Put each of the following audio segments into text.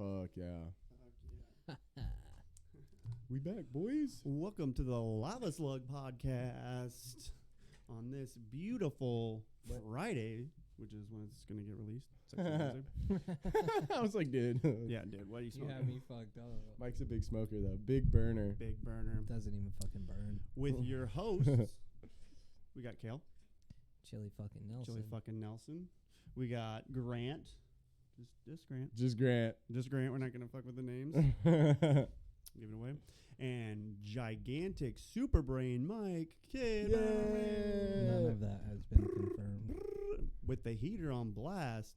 Fuck yeah. We back, boys. Welcome to the LavaSlug Podcast on this beautiful Friday, which is when it's going to get released. I was like, dude. Yeah, dude, what are you You smoking? have me fucked up. Mike's a big smoker, though. Big burner. Big burner. Doesn't even fucking burn. With your hosts, we got Kale. Chili fucking Nelson. Chili fucking Nelson. We got Grant. Just Grant. Just Grant. Just Grant. We're not going to fuck with the names. Give it away. And gigantic super brain Mike Kid. None of that has been confirmed. With the heater on blast.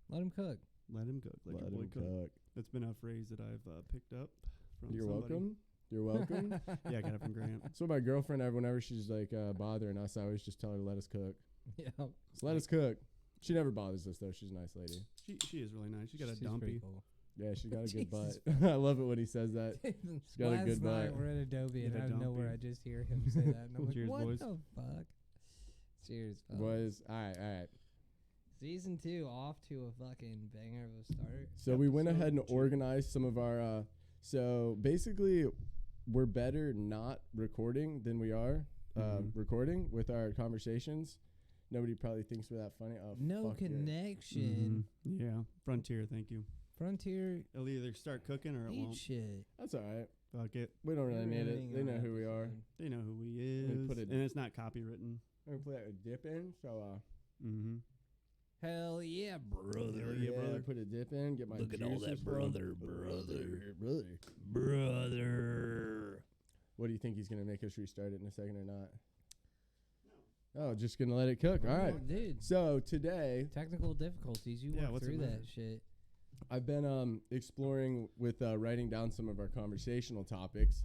Let him cook. Let him cook. Let your boy cook. That's been a phrase that I've picked up from You're somebody. welcome. You're welcome. Yeah, I got it from Grant. So my girlfriend, whenever she's like bothering us, I always just tell her to let us cook. Yeah. Just let us cook. She never bothers us though. She's a nice lady. She is really nice. She got a She's dumpy. pretty cool. Yeah, she got a good Jesus. butt. I love it when he says that. She's got a Last good night butt. we're at Adobe and Get a out of nowhere I dumpy. just hear him say that. And I'm like, Cheers, what boys. the fuck? Cheers, fellas. Boys, all right. Season 2 off to a fucking banger of a start. So we went Episode ahead and 2. organized some of our. So basically, we're better not recording than we are recording with our conversations. Nobody probably thinks we're that funny. Oh, No fuck yeah. connection. Yeah. Frontier, thank you. Frontier, It'll either start cooking or it eat won't. shit. That's all right. Fuck it. We don't really You're need it. editing They our know who we are. episode. They know who he me is. put it- And it's not copywritten. I'm gonna put a dip in. So Mm-hmm. Hell yeah, brother. Hell yeah, brother. Put a dip in. Get my Look at all juices that flowing. brother. Brother. What do you think he's gonna make us restart it in a second or not? Oh, just gonna let it cook. All right. Dude. So today Technical difficulties. You Yeah, work what's the through matter? that shit. I've been exploring with writing down some of our conversational topics,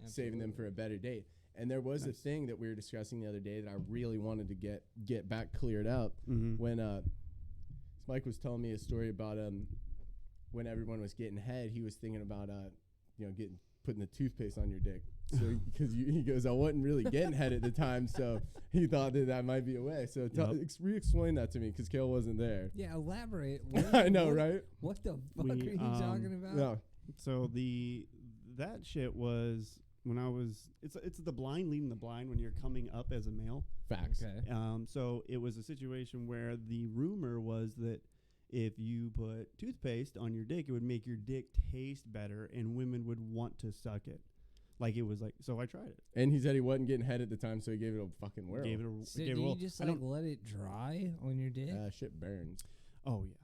saving them for a better date. And there was a Nice. thing that we were discussing the other day that I really wanted to get back cleared up. Mm-hmm. When Mike was telling me a story about when everyone was getting head, he was thinking about putting the toothpaste on your dick. So because he goes, I wasn't really getting head at the time, so he thought that might be a way. So re-explain that to me because Kale wasn't there. Yeah, elaborate. I know, right? What the fuck We, are you talking about? No. So that shit was when I was. It's the blind leading the blind when you're coming up as a male. Facts. Okay. So it was a situation where the rumor was that if you put toothpaste on your dick, it would make your dick taste better, and women would want to suck it. Like it was like. So I tried it. And he said he wasn't getting head at the time, so he gave it a fucking whirl. Gave it a. So gave do it a you whirl. just I like don't- let it dry on your dick? Shit burns. Oh yeah,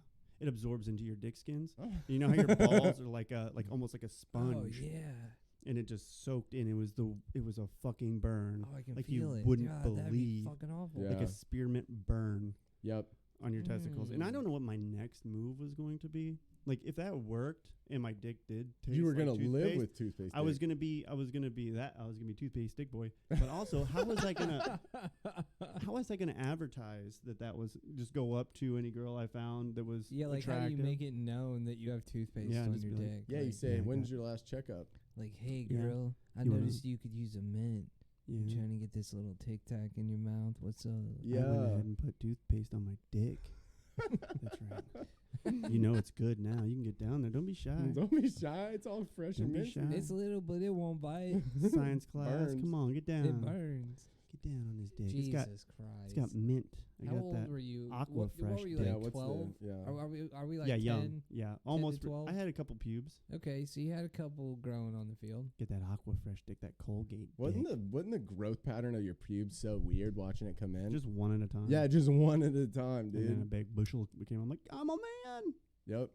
it absorbs into your dick skins. You know how your balls are like almost like a sponge. Oh yeah. And it just soaked in. It was a fucking burn. Oh, I can Like feel you it. wouldn't God, that'd be believe. fucking awful. Yeah. Like a spearmint burn Yep. on your testicles. And I Mm. don't know what my next move was going to be. Like if that worked and my dick did taste You were like gonna live toothpaste, with toothpaste. I was dick. gonna be toothpaste dick boy. But also, how was I gonna advertise that was just go up to any girl I found that was Yeah, like attractive? how do you make it known that you have toothpaste Yeah, on just your be like, dick? Yeah, you like, say, yeah, when's yeah. your last checkup? like, hey Yeah. girl, I You wanna- noticed you could use a mint. Yeah. I'm trying to get this little tic tac in your mouth. What's up? I went Yeah. ahead and put toothpaste on my dick. That's right. You know it's good now. You can get down there. Don't be shy. Don't be shy. It's all fresh Don't and be mint. shy. It's little, but it won't bite. Science class. Burns. Come on, get down. It burns. Get down on this dick. Jesus It's Christ. got mint. I How got old that. were you? Aqua what Fresh were you, dick. Yeah, like what's 12? the Are we like yeah, 10? young. Yeah, almost. 12? I had a couple pubes. Okay, so you had a couple growing on the field. Get that Aqua Fresh dick, that Colgate. wasn't dick. the growth pattern of your pubes so weird watching it come in? Just one at a time. yeah, just one at a time, And then a dude. big bushel became. I'm like, I'm a man. Yep.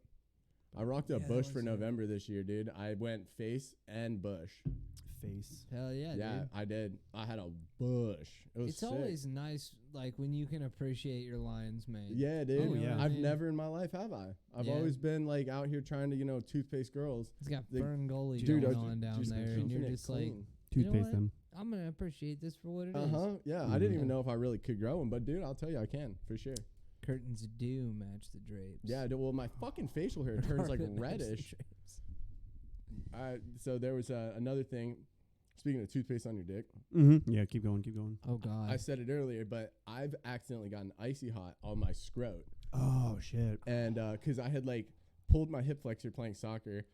I rocked a Yeah, that bush for was, November this year, dude. I went face and bush. Face. Hell yeah, Yeah, dude. I did. I had a bush. It was It's sick. always nice, like, when you can appreciate your lion's mane. Yeah, dude. Oh, yeah. I've never in my life have I. I've Yeah. always been like out here trying to, toothpaste girls. It's got Like, Ferngully dude, going I on down just there, and keeping you're it just like, clean. You know Toothpaste what? them. I'm going to appreciate this for what it is. Uh-huh. Yeah, I didn't even know if I really could grow them, but dude, I'll tell you I can for sure. Curtains do match the drapes. Yeah, well, my fucking facial hair turns like Carpet match the reddish. drapes. So there was another thing. Speaking of toothpaste on your dick, Mm-hmm. Yeah, keep going. Keep going. Oh, God. I said it earlier, but I've accidentally gotten icy hot on my scrot. Oh shit. And because I had like pulled my hip flexor playing soccer,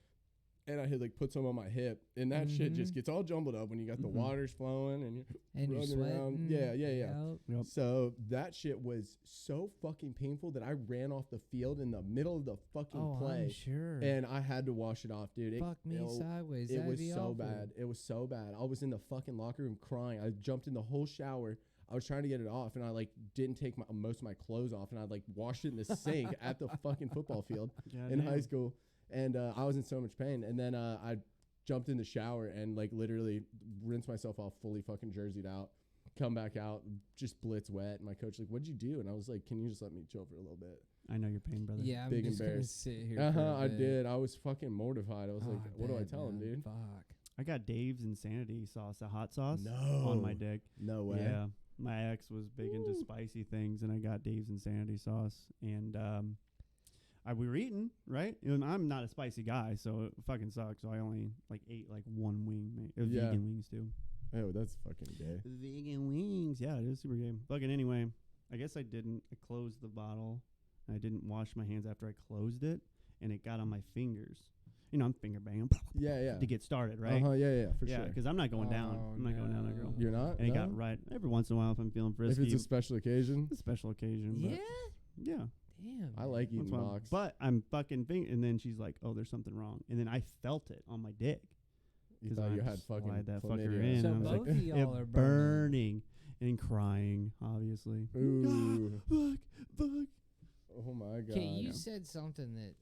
and I had like put some on my hip, and that shit just gets all jumbled up when you got the water's flowing and you're running around. Yeah. Yep. So that shit was so fucking painful that I ran off the field in the middle of the fucking play. I'm sure. And I had to wash it off, dude. Fuck me sideways. It That'd was be so awful. bad. It was so bad. I was in the fucking locker room crying. I jumped in the whole shower. I was trying to get it off, and I like didn't take most of my clothes off, and I like washed it in the sink at the fucking football field in high school. And I was in so much pain. And then I jumped in the shower and like literally rinsed myself off, fully fucking jerseyed out. Come back out, just blitz wet. And my coach like, "What'd you do?" And I was like, "Can you just let me chill for a little bit?" I know your pain, brother. Yeah, I'm Big just gonna embarrassed. sit here. for a I bit. did. I was fucking mortified. I was like, "What do I bet, tell him, man. dude?" Fuck. I got Dave's Insanity sauce, a hot sauce, No. on my dick. No way. Yeah, my ex was big into spicy things, and I got Dave's Insanity sauce, and we were eating, right? And I'm not a spicy guy, so it fucking sucks. So I only like ate like one wing. It was vegan wings too. Oh, that's fucking gay. Vegan wings, yeah, it is super gay. Fucking anyway, I guess I didn't. I closed the bottle. And I didn't wash my hands after I closed it, and it got on my fingers. You know, I'm finger banging Yeah. to get started, right? Yeah, for Yeah, sure. because I'm not going down. Oh, I'm not going down that girl. You're not? And it No? got right every once in a while if I'm feeling If frisky. it's a special occasion. a special occasion. Yeah. But yeah. Damn. I like Once eating in a while. box. But I'm fucking and then she's like, "Oh, there's something wrong." And then I felt it on my dick. You 'Cause thought I you had just fucking slide that fucker chlamydia. in. So I was both like, of y'all it are burning and crying, obviously. Ooh. Fuck. Oh my god. Okay, you said something that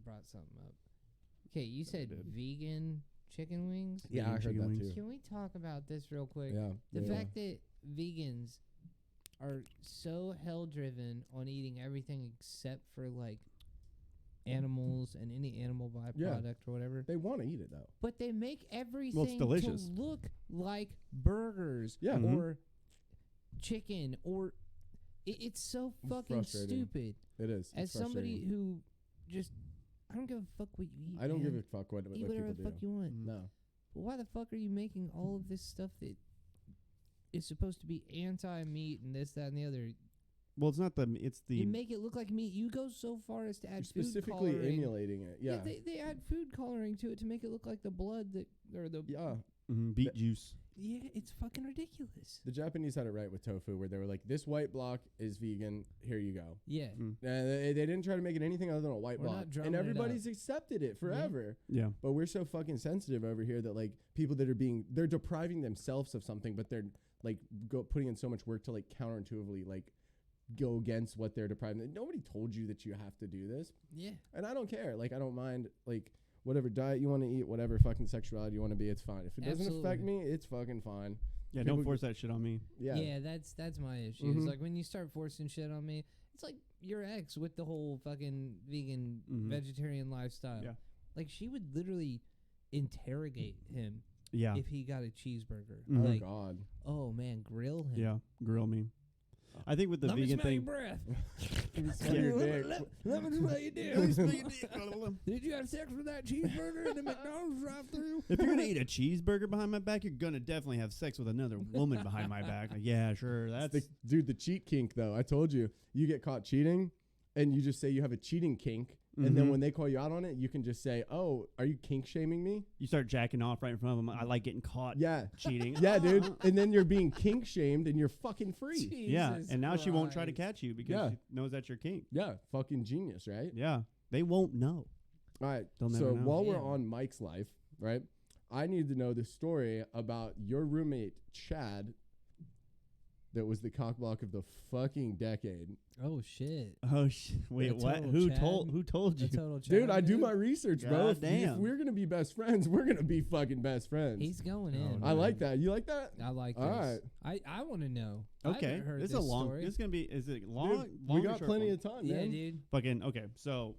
brought something up. Okay, you said did. vegan chicken wings. Yeah, I Vegan heard chicken that wings. too. Can we talk about this real quick? Yeah. The yeah. fact that vegans are so hell driven on eating everything except for like animals and any animal byproduct or whatever. They want to eat it though. But they make everything delicious. to look like burgers Yeah. or chicken or it's so fucking frustrating. stupid. It is. As It's somebody frustrating. who just I don't give a fuck what you eat. I don't man. give a fuck what Eat people whatever do. the fuck you want. No. But why the fuck are you making all of this stuff that is supposed to be anti-meat and this, that, and the other? Well, it's not it's the You make it look like meat. You go so far as to You're add food specifically coloring. emulating it. Yeah. They add food coloring to it to make it look like the blood that or the Yeah. beet juice. yeah. It's fucking ridiculous. The Japanese had it right with tofu, where they were like, "This white block is vegan. Here you go." Yeah. And they didn't try to make it anything other than a white We're not block, drumming and it everybody's accepted it forever. Yeah. But we're so fucking sensitive over here that like people that are they're depriving themselves of something, but they're like putting in so much work to like counterintuitively like go against what they're depriving. Nobody told you that you have to do this, Yeah. and I don't care. Like I don't mind like whatever diet you want to eat, whatever fucking sexuality you want to be. It's fine. If it doesn't affect Absolutely. me, it's fucking fine. Yeah, People don't force that shit on me. Yeah. Yeah, that's my issue. It's like when you start forcing shit on me, it's like your ex with the whole fucking vegan vegetarian lifestyle. Yeah. Like she would literally interrogate him Yeah. if he got a cheeseburger. Oh Like, God. oh man, grill him. Yeah. Grill me. I think with the Let me vegan smell your thing. breath. Let me smell your dick. Let me smell your dick. Did you have sex with that cheeseburger in the McDonald's drive-thru? If you're gonna eat a cheeseburger behind my back, you're gonna definitely have sex with another woman behind my back. Like, yeah, sure. That's Dude, the cheat kink though. I told you, you get caught cheating, and you just say you have a cheating kink, and then when they call you out on it, you can just say, "Oh, are you kink shaming me?" you start jacking off right in front of them. I like getting caught Yeah, cheating. yeah, dude. And then you're being kink shamed, and you're fucking free. Yeah, Jesus and now she won't try to Christ. catch you because Yeah. she knows that's your kink. Yeah, fucking genius, right? Yeah, they won't know. All right. They'll So never know. while we're Yeah. on Mike's life, right, I need to know the story about your roommate Chad. That was the cockblock of the fucking decade. Oh shit. Oh wait, A what? total Who Chad. told? Who told you? A total Dude, I child, do my research, bro. If Goddamn. we're gonna be best friends, we're gonna be fucking best friends. He's going in. I like that. You like that? I like All this. I want to know. I Okay, haven't heard this is this a long. story. This is gonna be. Is it long? Dude, long we or got short plenty one? of time, Yeah, man. dude. Fucking okay. So,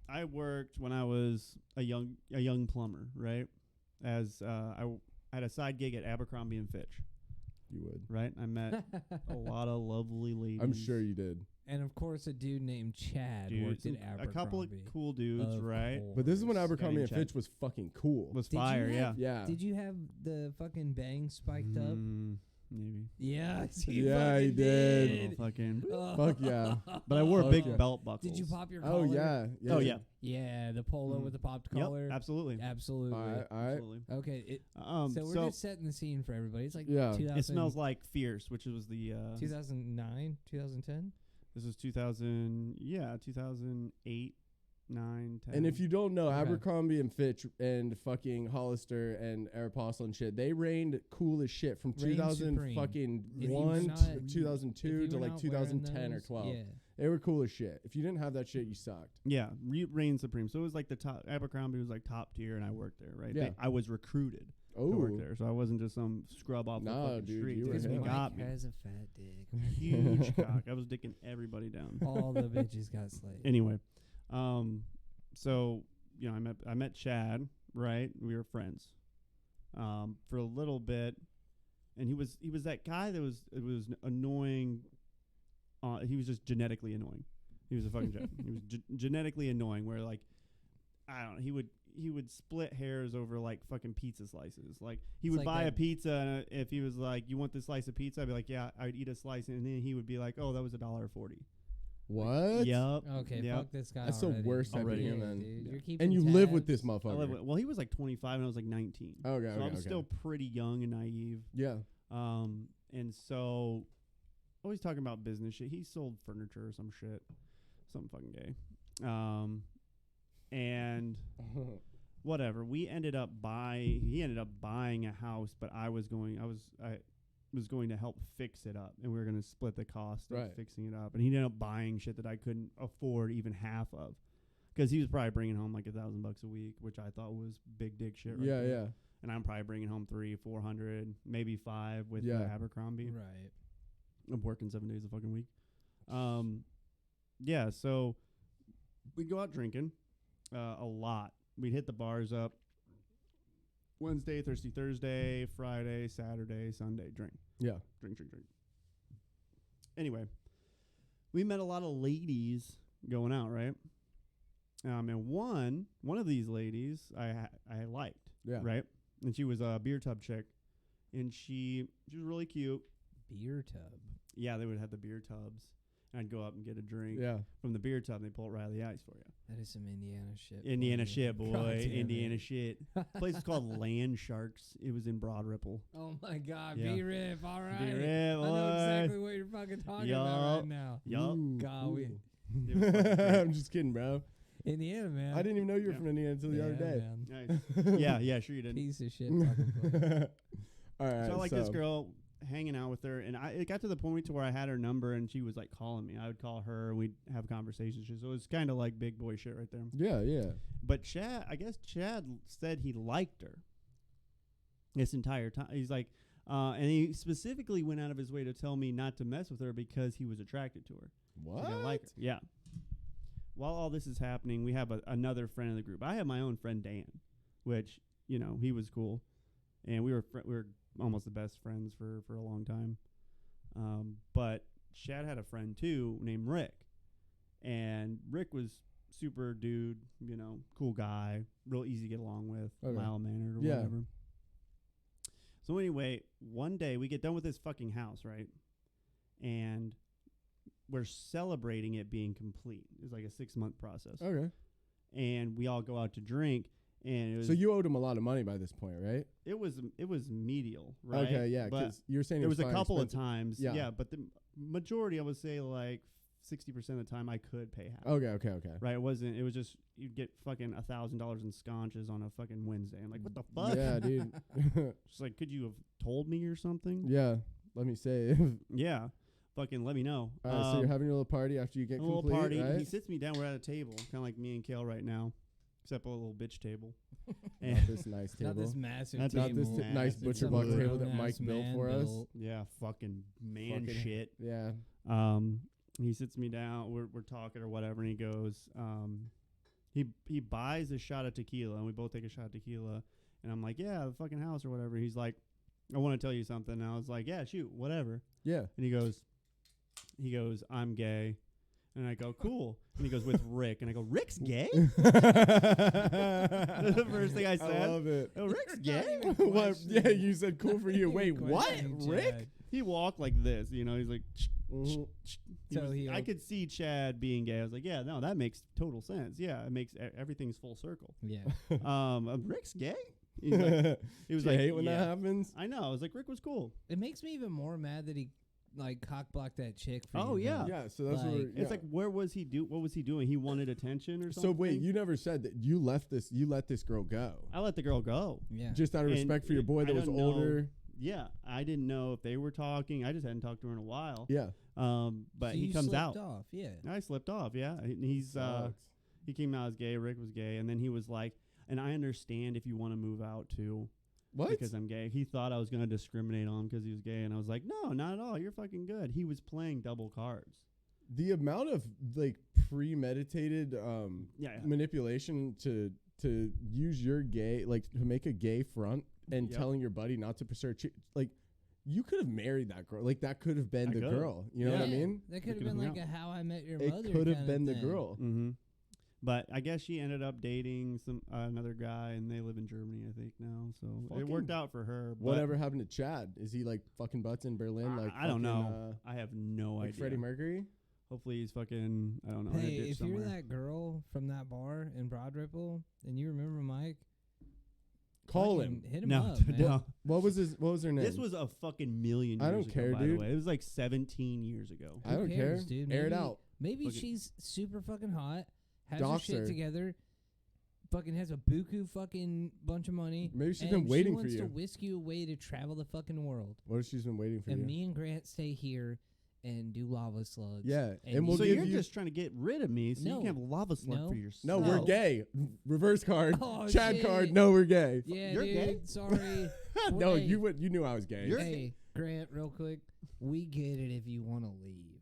I worked when I was a young plumber, right? As I had a side gig at Abercrombie and Fitch, You would. right? I met a lot of lovely ladies. I'm sure you did. And of course, a dude named Chad Dude, worked at a Abercrombie. couple of cool dudes, Of right? But this is when course. Abercrombie and Chad. Fitch was fucking cool. Was Did you fire, have- yeah. Yeah. Did you have the fucking bang spiked up? maybe. Yes, Yeah, he did. Oh, fucking. Fuck yeah. But I wore Fuck big yeah. belt buckles. Did you pop your collar? Oh yeah. Oh yeah. Yeah, the polo with the popped Yep, collar. absolutely. Absolutely. All right. Absolutely. Okay. So we're so just setting the scene for everybody. It's like Yeah. 2000, it smells like Fierce, which was the 2009, 2010. This was 2008, 9, 10. And if you don't know, Okay. Abercrombie and Fitch and fucking Hollister and Aeropostale and shit, they reigned cool as shit from Reigned 2000 supreme. fucking If you 1 were to not- 2002 If to you were like not wearing 2010 or those, 12. Yeah. They were cool as shit. If you didn't have that shit, you sucked. yeah, reigned supreme. So it was like the top. Abercrombie was like top tier, and I worked there, right? Yeah. I was recruited to work Oh, there, so I wasn't just some scrub off Nah, the fucking dude, street. you were Because him. They Mike got me. has a fat dick. Huge cock. I was dicking everybody down. All the bitches got slayed. Anyway, so you know, I met Chad, right? We were friends for a little bit, and he was that guy that was annoying. He was just genetically annoying. He was a fucking he was genetically annoying. Where like, I don't know, he would split hairs over like fucking pizza slices. Like he It's would like buy a that- pizza, and if he was like, "You want this slice of pizza?" I'd be like, "Yeah." I'd eat a slice, and then he would be like, "Oh, that was $1.40." what? Yep. Okay, Yep. fuck this guy. That's the already. worst type of Already. human. Dude, Yeah. you're keeping And you live with tabs. this motherfucker. Well, he was like 25 and I was like 19. Okay, so okay, I was okay. still pretty young and naive. Yeah. And so always talking about business shit. He sold furniture or some shit. Some fucking gay. And whatever. He ended up buying a house, but I was going to help fix it up, and we were going to split the cost of Right. fixing it up. And he ended up buying shit that I couldn't afford even half of, because he was probably bringing home like $1,000 a week, which I thought was big dick shit. Right Yeah, there. yeah. And I'm probably bringing home $300-400, maybe $500 with Yeah. Abercrombie. Right. I'm working 7 days a fucking week. Yeah, so we'd go out drinking a lot. We'd hit the bars up Wednesday, Thursday, Friday, Saturday, Sunday. Drink. Yeah. Drink. Anyway, we met a lot of ladies going out, right? And one of these ladies I liked, Yeah. right? And she was a beer tub chick, and she was really cute. Beer tub. Yeah, they would have the beer tubs. And I'd go up and get a drink Yeah. from the beer tub, and they pull it right out of the ice for you. That is some Indiana shit. Indiana boy. shit, boy. God damn Indiana it. shit. Place is called Land Sharks. It was in Broad Ripple. Oh my God, Yeah. B-Rip, all right. B-Rip, I know boy. exactly what you're fucking talking about right now. Yup. Ooh, God, we- ooh. It was fucking great. I'm just kidding, bro. Indiana, man. I didn't even know you were Yeah. from Indiana until the other day. Man. Nice. yeah, sure you did. Piece of shit fucking place. All right. So I like this girl, hanging out with her, and it got to the point to where I had her number, and she was like calling me. I would call her, and we'd have conversations. So it was kind of like big boy shit right there. Yeah, yeah. But Chad said he liked her this entire time. He's like, and he specifically went out of his way to tell me not to mess with her because he was attracted to her. What? He didn't like her. Yeah. While all this is happening, we have another friend in the group. I have my own friend Dan, which, you know, he was cool, and we were almost the best friends for a long time. But Chad had a friend too named Rick, and Rick was super dude, you know, cool guy, real easy to get along with, Okay. mild mannered or Yeah. whatever. So anyway, one day we get done with this fucking house, right? And we're celebrating it being complete. It was like a 6-month process. Okay. And we all go out to drink, and it was So you owed him a lot of money by this point, right? it was medial, right? Okay, yeah, But because you were saying there was a fine couple of expensive. times, Yeah. but the majority, I would say, like 60% of the time, I could pay half. Okay. Right? It was just you'd get fucking $1,000 in sconches on a fucking Wednesday. I'm like, what the fuck? Yeah, dude. Just like, could you have told me or something? Yeah. Let me say. Yeah. Fucking let me know. All right, so you're having your little party after you get a little complete, party. right? He sits me down. We're at a table, kind of like me and Kale right now, except a little bitch table. Not this nice Not table. this massive Not table. Not this table. nice Massive butcher table. box table that Grown-ass Mike built man for us. built. Yeah, fucking man Fucking- shit. Yeah. He sits me down. We're talking or whatever, and he goes, he buys a shot of tequila, and we both take a shot of tequila, and I'm like, yeah, the fucking house or whatever. He's like, I want to tell you something. And I was like, yeah, shoot, whatever. Yeah. And he goes, I'm gay. And I go, cool. And he goes, with Rick. And I go, Rick's gay? That's the first thing I I said. love it. Oh, Rick's Not gay? even What? question. Yeah, you said cool for you. Not Wait, even what? question, Rick? Chad. he walked like this. You know, he's like. Mhm. I could see Chad being gay. I was like, yeah, no, that makes total sense. Yeah, it makes everything's full circle. Yeah. Rick's gay. He's like, he was Do you like, hate when that happens? I know. I was like, Rick was cool. It makes me even more mad that he like cock blocked that chick. For Oh, you, yeah. though. Yeah, so that's Like, what It's like, where was he what was he doing? He wanted attention or something. So wait, you never said that you let this girl go. I let the girl go. Yeah. Just out of And respect for your boy I that was don't know. older. Yeah, I didn't know if they were talking. I just hadn't talked to her in a while. Yeah. But So he you comes slipped out. Off, yeah. I slipped off. Yeah, he's Sucks. he came out as gay. Rick was gay, and then he was like, and I understand if you want to move out too. What? Because I'm gay. He thought I was going to discriminate on him because he was gay, and I was like, no, not at all. You're fucking good. He was playing double cards. The amount of like premeditated manipulation to use your gay, like to make a gay front and Yep. telling your buddy not to pursue like you could have married that girl. Like that could have been I the could've. girl. You know what I Yeah, mean? That could have could've been like been a How I Met Your It Mother. could have kinda been the thing. girl. Mm-hmm. But I guess she ended up dating some another guy, and they live in Germany, I think, now. So it worked Fucking out for her. But Whatever happened to Chad? Is he like fucking butts in Berlin? Like I don't know. fucking, I have no like idea. Freddie Mercury? Hopefully he's fucking, I don't know, in a Hey, ditch if somewhere. you're that girl from that bar in Broad Ripple and you remember Mike, Call fucking him. Hit him no, up, man. no. What was her name? This was a fucking million years I don't ago, care, by dude. the way. It was like 17 years ago. I don't care. Cares, dude. Air it Maybe- out. Maybe Fucking- she's super fucking hot, has Dox her shit her. together, fucking has a buku fucking bunch of money. Maybe she's and been waiting she for wants to you. whisk you away to travel the fucking world. What if she's been waiting for And you? me and Grant stay here and do lava slugs. Yeah, And and we'll So give you're you. just trying to get rid of me so you No. can have lava slug No. for yourself. No, No. we're gay. Reverse card. Oh, Chad shit. card. No, we're gay. Yeah, You're dude. gay? Sorry. No, Hey. you knew I was gay. You're Hey, Grant, real quick. We get it if you want to leave.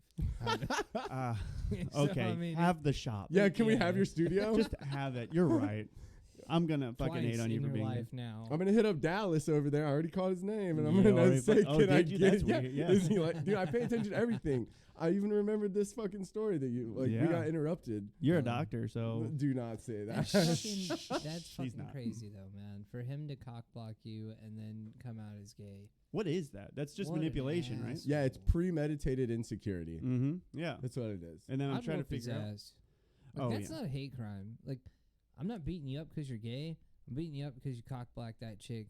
So, Okay, I mean, have the shop. Yeah, can we Yeah. have your studio? Just have it. You're right. I'm gonna fucking twice hate on you in for your being life now. I'm gonna hit up Dallas over there. I already called his name, and I'm You gonna already say, oh, "Can I did you? get?" That's weird, yeah. Is he like, dude? I pay attention to everything. I even remembered this fucking story that you like. Yeah. We got interrupted. You're a Um, doctor, so Do not say that. That's She's fucking not. crazy though, man. For him to cock block you and then come out as gay. what is that? That's just What an manipulation, right? ass. Yeah, it's premeditated insecurity. Mm-hmm. Yeah. That's what it is. And then I'm I'd trying to whoop his figure out. ass. Like, Oh, that's yeah. not a hate crime. Like, I'm not beating you up because you're gay. I'm beating you up because you cock blocked that chick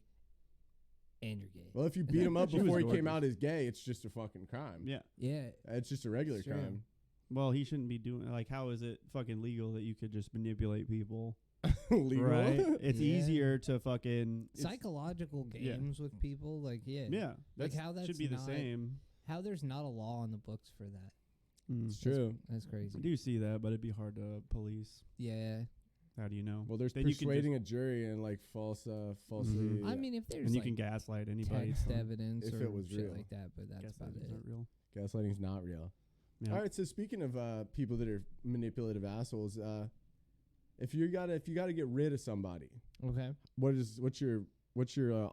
and you're gay. Well, if you beat him up She was before he came gorgeous. out as gay, it's just a fucking crime. Yeah. Yeah. It's just a regular It's true. crime. Well, he shouldn't be doing. Like, how is it fucking legal that you could just manipulate people? Legal. Right. It's Yeah. easier to fucking it's- Psychological yeah. games with people, like, yeah. Yeah. That's how that's should be the not- same. How there's not a law on the books for that. It's true. That's I crazy. do see that, but it'd be hard to police. Yeah. How do you know? Well, there's Then you can persuading a jury and like falsely. Mhm. I mean, if there's And you like can gaslight anybody. text so evidence If or it was shit real. like that, but that's about gaslighting's it. not real. gaslighting's not real. Yeah. All right. So speaking of people that are manipulative assholes, if you gotta get rid of somebody, Okay. what's your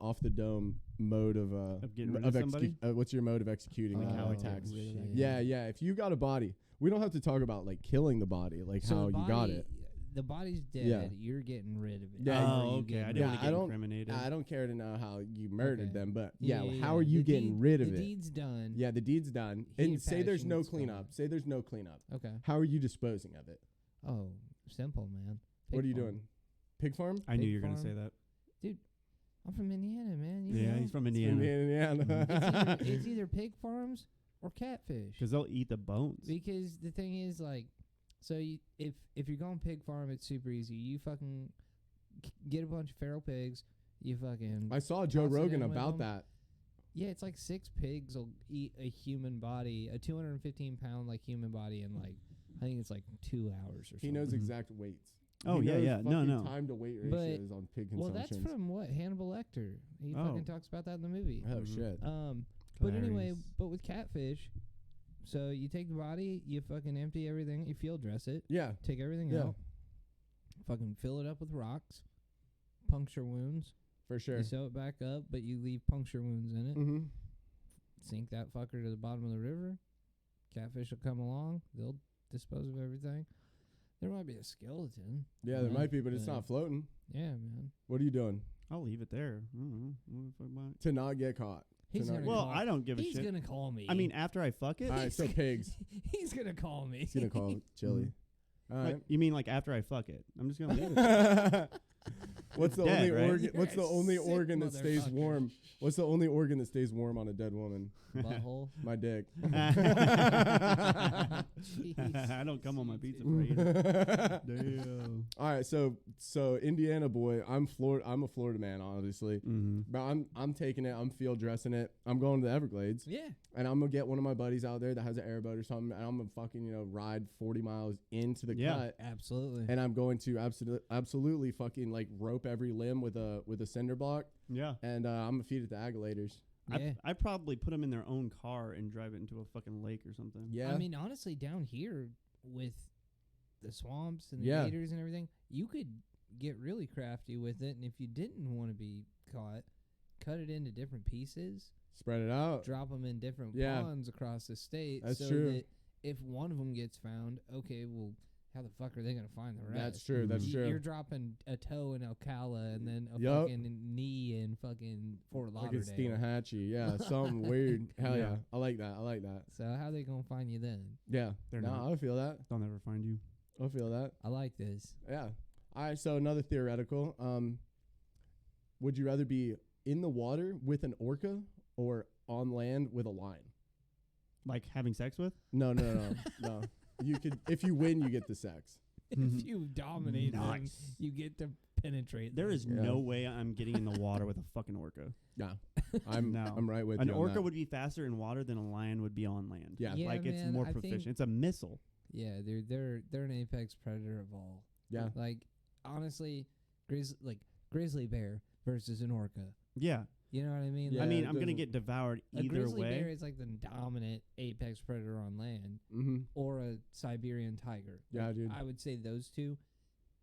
off the dome mode of getting rid of somebody? What's your mode of executing Like how I attacks? get rid of that Yeah, yeah. If you got a body, we don't have to talk about like killing the body, like So how the you got body- it. The body's dead. Yeah. You're getting rid of it. Yeah, How are Oh, you okay. getting I rid didn't of want Yeah, to I get don't- incriminated. I don't care to know how you murdered Okay. them, but Yeah, yeah, yeah, how yeah. are you The getting deed- rid of the it? deed's done. Yeah, the deed's done. Heat And say there's no passion's cleanup. gone. Say there's no cleanup. Okay. How are you disposing of it? Oh, simple, man. What Pig are you farm. doing? Pig farm? I knew Pig you were going to farm. say that. I'm from Indiana, man. You Yeah, know. he's from It's Indiana. Indiana. It's either pig farms or catfish. Because they'll eat the bones. Because the thing is, like, so if you're going pig farm, it's super easy. You fucking get a bunch of feral pigs. You fucking I saw Joe toss it Rogan in with about them. that. Yeah, it's like 6 pigs will eat a human body, a 215-pound like human body in like I think it's like 2 hours or something. He knows Mhm. exact weights. Oh, He yeah, knows yeah. No, fucking no. time to weight But- ratios on pig Well, that's consumptions. from what Hannibal Lecter. He Oh. fucking talks about that in the movie. Oh Mhm. shit. But anyway, Hilarious. but with catfish, so you take the body, you fucking empty everything, you field dress it, Yeah. take everything Yeah. out, fucking fill it up with rocks, puncture wounds. For sure. You sew it back up, but you leave puncture wounds in it. Mm-hmm. Sink that fucker to the bottom of the river. Catfish will come along. They'll dispose of everything. There might be a skeleton. Yeah, there Yeah, might be, but it's yeah. not floating. Yeah, man. What are you doing I'll leave it there. I don't know. What the fuck about it? to not get caught? He's to not gonna get- Well, call- I don't give a He's shit. gonna call me. I mean, after I fuck it. All right, so pigs. he's gonna call me. He's gonna call Chili. All Like, right. you mean like after I fuck it? I'm just gonna leave it. What's the Dead, only right? organ? What's the You're a only sick organ that stays motherfucker. warm? What's the only organ that stays warm on a dead woman? Butthole. My dick. Jeez. I don't come on my pizza for either. Damn. All right, so Indiana boy, I'm a Florida man, obviously, Mm-hmm. but I'm taking it. I'm field dressing it. I'm going to the Everglades, Yeah. and I'm gonna get one of my buddies out there that has an airboat or something, and I'm gonna fucking ride 40 miles into the Yeah. cut, Absolutely. and I'm going to absolutely fucking like rope every limb with a cinder block, Yeah. and I'm gonna feed it to alligators. Yeah. I probably put them in their own car and drive it into a fucking lake or something. Yeah, I mean, honestly, down here with the swamps and the Yeah. gators and everything, you could get really crafty with it. And if you didn't want to be caught, cut it into different pieces, spread it out. drop them in different Yeah. ponds across the state. That's so true. that if one of them gets found, okay, well, how the fuck are they gonna find the rest? That's true. That's Mhm. true. You're dropping a toe in Ocala and then a Yup. fucking knee in fucking Fort Like Lauderdale. it's Steenahatchee. Yeah, something weird. Hell yeah. Yeah. I like that. I like that. So how they gonna find you then? Yeah. They're No, not. I feel that. They'll never find you. I feel that. I like this. Yeah. All right. So another theoretical. Would you rather be in the water with an orca or on land with a lion? Like having sex with? No. No. You could. If you win, you get the sex. If you dominate them, Nice. you get to penetrate. There them. is Yeah. no way I'm getting in the water with a fucking orca. Yeah. I'm. No. I'm right with An you. on orca that. would be faster in water than a lion would be on land. Yeah. Yeah, like it's man, more I think- proficient. It's a missile. Yeah, they're an apex predator of all. Yeah. Like honestly, grizzly bear versus an orca. Yeah. You know what I mean? Yeah, I Like, mean, it I'm gonna doesn't- get devoured a either grizzly way. bear is like the dominant apex predator on land, Mm-hmm. or a Siberian tiger. Yeah, Like, dude. I would say those two.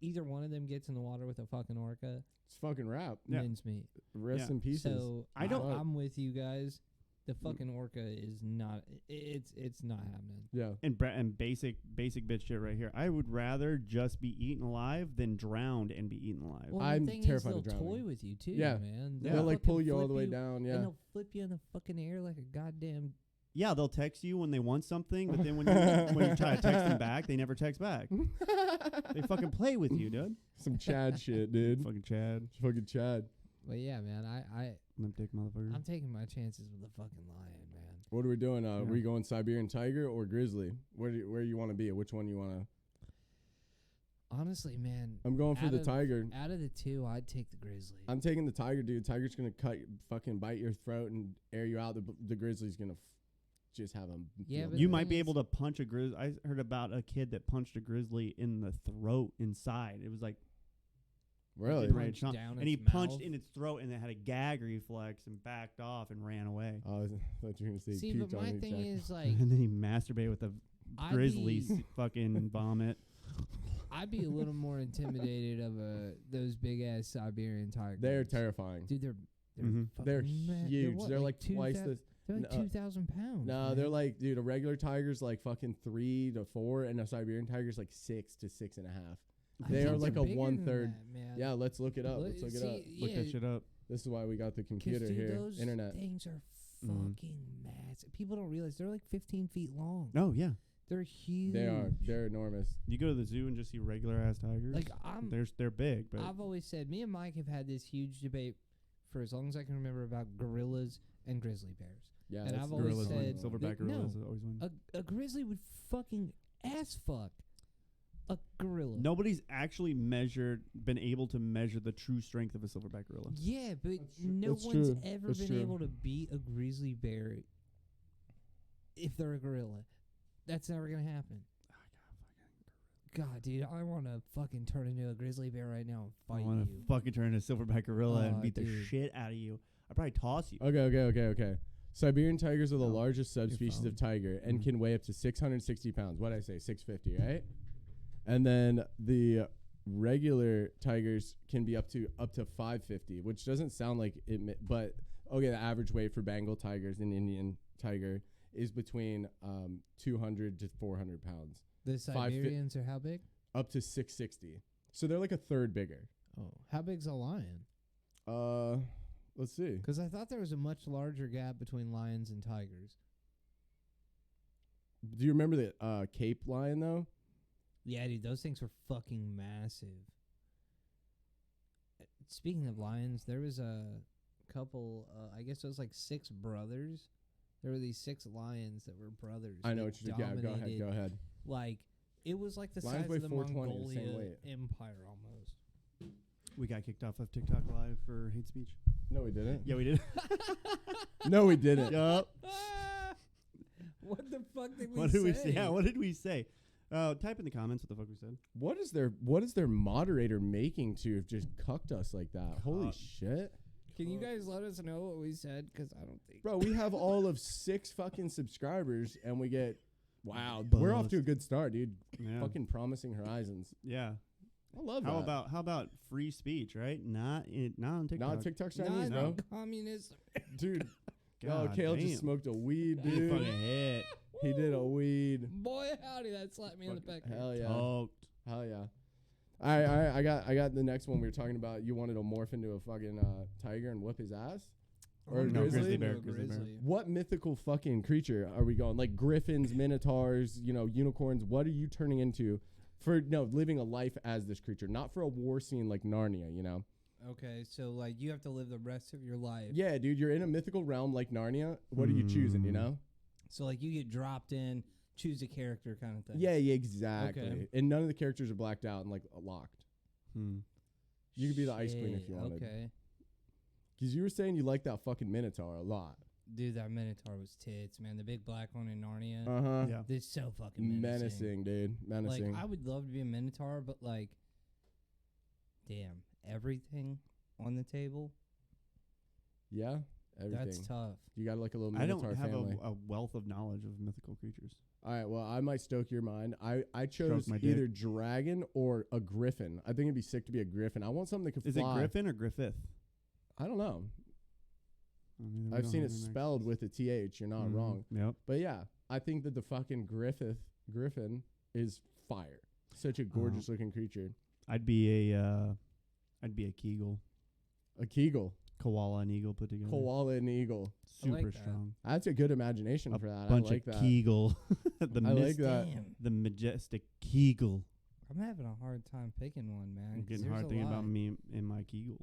Either one of them gets in the water with a fucking orca, It's fucking rap. Yeah. mincemeat. Rest Yeah. in pieces. So I don't- I'm with you guys. The fucking orca is not. It's not happening. Yeah. And basic bitch shit right here. I would rather just be eaten alive than drowned and be eaten alive. Well, I'm the thing terrified is, of they'll drowning. toy with you too, Yeah. man. Yeah. They'll like fucking pull you all flip the way down. and Yeah. they'll flip you in the fucking air like a goddamn. Yeah, they'll text you when they want something, but then when you try to text them back, they never text back. They fucking play with you, dude. Some Chad shit, dude. Fucking Chad. Fucking Chad. But yeah, man, Limp dick motherfucker. I'm taking my chances with the fucking lion, man. What are we doing? Yeah. We going Siberian tiger or grizzly? Where you want to be? Which one you want to? Honestly, man, I'm going for Out the of- tiger. out of the two, I'd take the grizzly. I'm taking the tiger, dude. Tiger's gonna fucking bite your throat and air you out. The grizzly's gonna just have him. Yeah, but You the might thing be is- able to punch a grizzly. I heard about a kid that punched a grizzly in the throat inside. It was like really. getting Punch ready to chomp. down and he its punched mouth. in its throat, and it had a gag reflex and backed off and ran away. Oh, I thought you were gonna say See, puked but on my me, thing Jack. is like, And then he masturbated with a I'd grizzly's be- fucking vomit. I'd be a little more intimidated of those big ass Siberian tigers. They're terrifying. Dude, they're Mhm. They're fucking huge. what, They're like twice 2,000 the. They're like No, 2,000 pounds. No, man. they're like, dude, a regular tiger's like fucking 3 to 4, and a Siberian tiger's like 6 to 6.5. I they think are like they're a bigger 1/3. than that, man. Yeah, let's look it up. Look- Let's look it see, up. Look yeah, that shit up. This is why we got the 'cause, computer dude, here. those Internet. things are Mhm. fucking massive. People don't realize they're like 15 feet long. Oh yeah, They're huge. They are. They're enormous. you go to the zoo and just see regular ass tigers. Like they're big, but I've always said, me and Mike have had this huge debate for as long as I can remember about gorillas and grizzly bears. Yeah, And that's I've the always gorillas said- win. Silverback No. gorillas always win. A grizzly would fucking ass fuck a gorilla. Nobody's actually been able to measure the true strength of a silverback gorilla. Yeah, but That's true. no That's one's true. ever That's been true. able to beat a grizzly bear if they're a gorilla. That's never gonna happen. God, dude, I want to fucking turn into a grizzly bear right now and I fight want you. to fucking turn into a silverback gorilla and Oh, beat the dude. shit out of you. I'd probably toss you. Okay. Siberian tigers are the No, largest subspecies phone. of tiger and Mhm. can weigh up to 660 pounds. What did I say? 650, right? And then the regular tigers can be up to 550, which doesn't sound like it, but okay, the average weight for Bengal tigers and Indian tiger is between 200 to 400 pounds, The Siberians are how big? up to 660. So they're like a third bigger. Oh, how big's a lion? Let's see. Because I thought there was a much larger gap between lions and tigers. Do you remember the Cape lion though? Yeah, dude, those things were fucking massive. Speaking of lions, there was a couple, I guess it was like 6 brothers. There were these 6 lions that were brothers. I know that what you did. Yeah, go ahead. Like, it was like the Lions size weigh of the 420, the same Mongolia weight. Empire almost. We got kicked off of TikTok Live for hate speech. No, we didn't. Yeah, we did. No, we didn't. Yup. What the fuck did we What say? did we say? Yeah, what did we say? Type in the comments what the fuck we said. What is their moderator making to have just cucked us like that? Holy shit. Can you guys let us know what we said? Because I don't think. Bro, we have all of 6 fucking subscribers and we get, wow, Buzz. we're off to a good start, dude. Yeah. Fucking promising horizons. Yeah. I love How that. about free speech, right? Not on TikTok. Not TikTok's Chinese, Not bro. communism. Dude, God Kale damn. just smoked a weed, He dude. fucking hit. He did a weed. Boy, howdy, that slapped me in the back. Hell yeah. Talked. Hell yeah. I got the next one we were talking about. You wanted to morph into a fucking tiger and whip his ass? Or I'm a No, gonna grizzly? grizzly bear, do a grizzly bear. What mythical fucking creature are we going? Like griffins, minotaurs, unicorns. What are you turning into for living a life as this creature? Not for a war scene like Narnia, Okay, so like you have to live the rest of your life. Yeah, dude, you're in a mythical realm like Narnia. What are you choosing, So like you get dropped in, choose a character kind of thing. Yeah, exactly. Okay. And none of the characters are blacked out and like locked. You could be the Ice Queen if you wanted. Okay. Because you were saying you like that fucking Minotaur a lot. Dude, that Minotaur was tits, man. The big black one in Narnia. Uh-huh. Yeah. It's so fucking menacing. Dude. Menacing. Like, I would love to be a Minotaur, but like, damn, everything on the table? Yeah, everything. That's tough. You got like a little I Minotaur don't have family. a wealth of knowledge of mythical creatures. All right, well, I might stoke your mind. I chose my either dragon or a griffin. I think it'd be sick to be a griffin. I want something that could Is fly. it Griffin or Griffith? I don't know. I mean, we I've don't seen have it an spelled with a TH. You're not wrong. Yep. But yeah, I think that the fucking griffin is fire. Such a gorgeous looking creature. I'd be a Kegel. A Kegel. Koala and eagle put together. Koala and eagle. I like Super that. strong. That's a good imagination for that. Bunch I like of that. Kegel. I like that. Damn. The majestic Kegel. I'm having a hard time picking one, man. I'm 'cause getting there's hard a thinking lot. about me and my Kegel.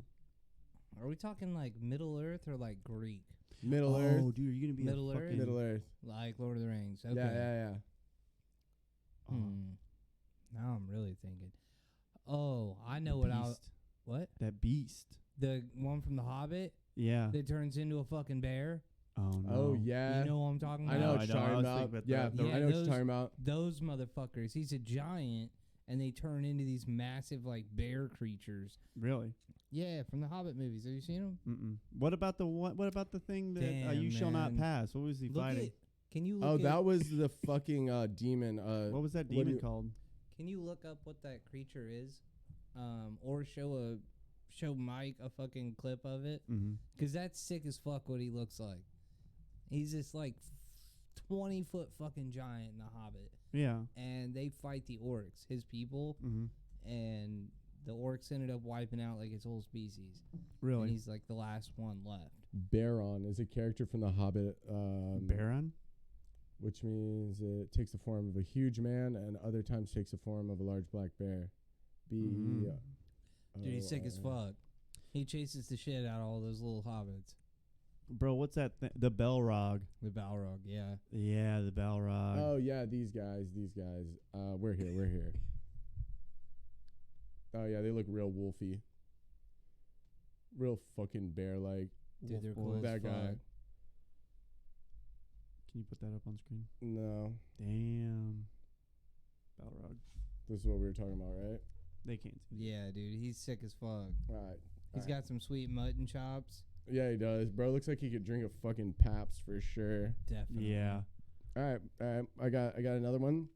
Are we talking like Middle Earth or like Greek? Middle Earth. dude, are you gonna be Middle a Earth? fucking Middle Earth. Like Lord of the Rings. Okay. Yeah. Now I'm really thinking. Oh, I know what I'll. Beast. What? That beast. The one from The Hobbit Yeah. that turns into a fucking bear? Oh no. Oh yeah. You know what I'm talking about? I know No, what I you're don't. I talking was about. thinking about Yeah, the- I know what you're talking about. Those motherfuckers. He's a giant, and they turn into these massive, like, bear creatures. Really? Yeah, from the Hobbit movies. Have you seen them? Mm-mm. What about the thing that Damn, you shall not man. pass? What was he Look fighting? at. Can you look Oh, at, that was the fucking demon. What was that what do demon you- called? Can you look up what that creature is? Or show Mike a fucking clip of it? Mm-hmm. Because that's sick as fuck what he looks like. He's this, like, 20-foot fucking giant in The Hobbit. Yeah. And they fight the orcs, his people. Mm-hmm. And the orcs ended up wiping out, like, his whole species. And Really? he's, like, the last one left. Baron is a character from The Hobbit. Baron? Which means it takes the form of a huge man and other times takes the form of a large black bear. Mhm. Dude, he's sick as fuck. He chases the shit out of all those little hobbits. Bro, what's that? The Balrog. The Balrog, yeah. Yeah, the Balrog. Oh yeah, these guys. We're here. Oh yeah, they look real wolfy. Real fucking bear-like. Dude, they're Wolf cool as that fuck. guy. Can you put that up on screen? No, Damn. Balrog. this is what we were talking about, right? They can't see. Yeah, dude, he's sick as fuck. All right. He's got some sweet mutton chops. Yeah, he does. Bro, looks like he could drink a fucking Pabst for sure. Definitely. Yeah. All right. I got another one.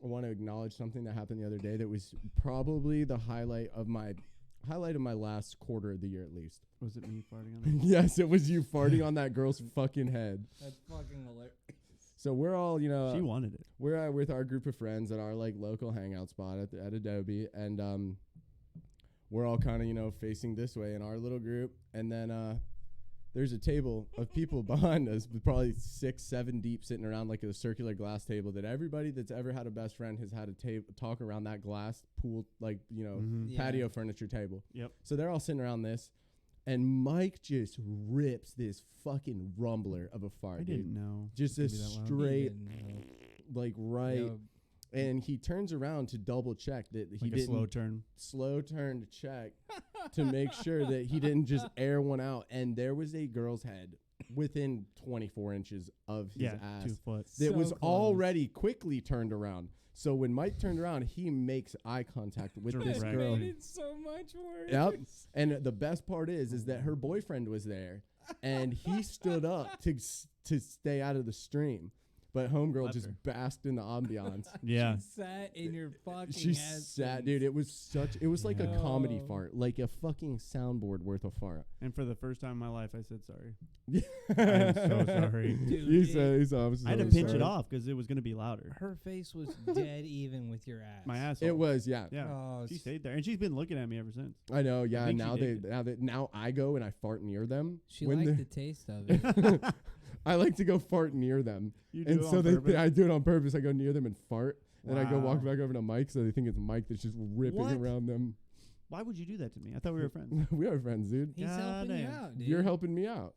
I want to acknowledge something that happened the other day that was probably the highlight of my last quarter of the year, at least. Was it me farting on it? Yes, it was you farting on that girl's fucking head. That's fucking hilarious. So we're all, She wanted it. we're with our group of friends at our like local hangout spot at Adobe, and we're all kind of facing this way in our little group, and then there's a table of people behind us, with probably 6, 7 deep, sitting around like a circular glass table that everybody that's ever had a best friend has had a talk around that glass pool, like, patio furniture table. Yep. So they're all sitting around this, and Mike just rips this fucking rumbler of a fart. I didn't know. Just It a could be that loud. straight, He like right. didn't know. And he turns around to double check that he Like a didn't slow turn to check to make sure that he didn't just air one out. And there was a girl's head within 24 inches of his ass 2 foot. that So was close. already quickly turned around. So when Mike turned around, he makes eye contact with this Direct. girl. Made it so much worse. Yep. And the best part is that her boyfriend was there, and he stood up to stay out of the stream. But homegirl Left just her. basked in the ambiance. Yeah. She sat in your fucking She ass. sat, dude. It was like a Yeah. comedy Oh. fart, like a fucking soundboard worth of fart. And for the first time in my life, I said sorry. I am so sorry. Dude, You said I'm so I had to I'm pinch sorry. it off because it was going to be louder. Her face was dead even with your ass. My asshole. It was, yeah. Yeah. Oh, She stayed there, and she's been looking at me ever since. I know, yeah. think she Now did now I go and I fart near them. she when liked they're- the taste of it. I like to go fart near them, You do and it so on they purpose? I do it on purpose. I go near them and fart, and I go walk Wow. back over to Mike, so they think it's Mike that's just ripping What? around them. Why would you do that to me? I thought we were friends. We are friends, dude. He's God helping you damn. out, dude. You're helping me out.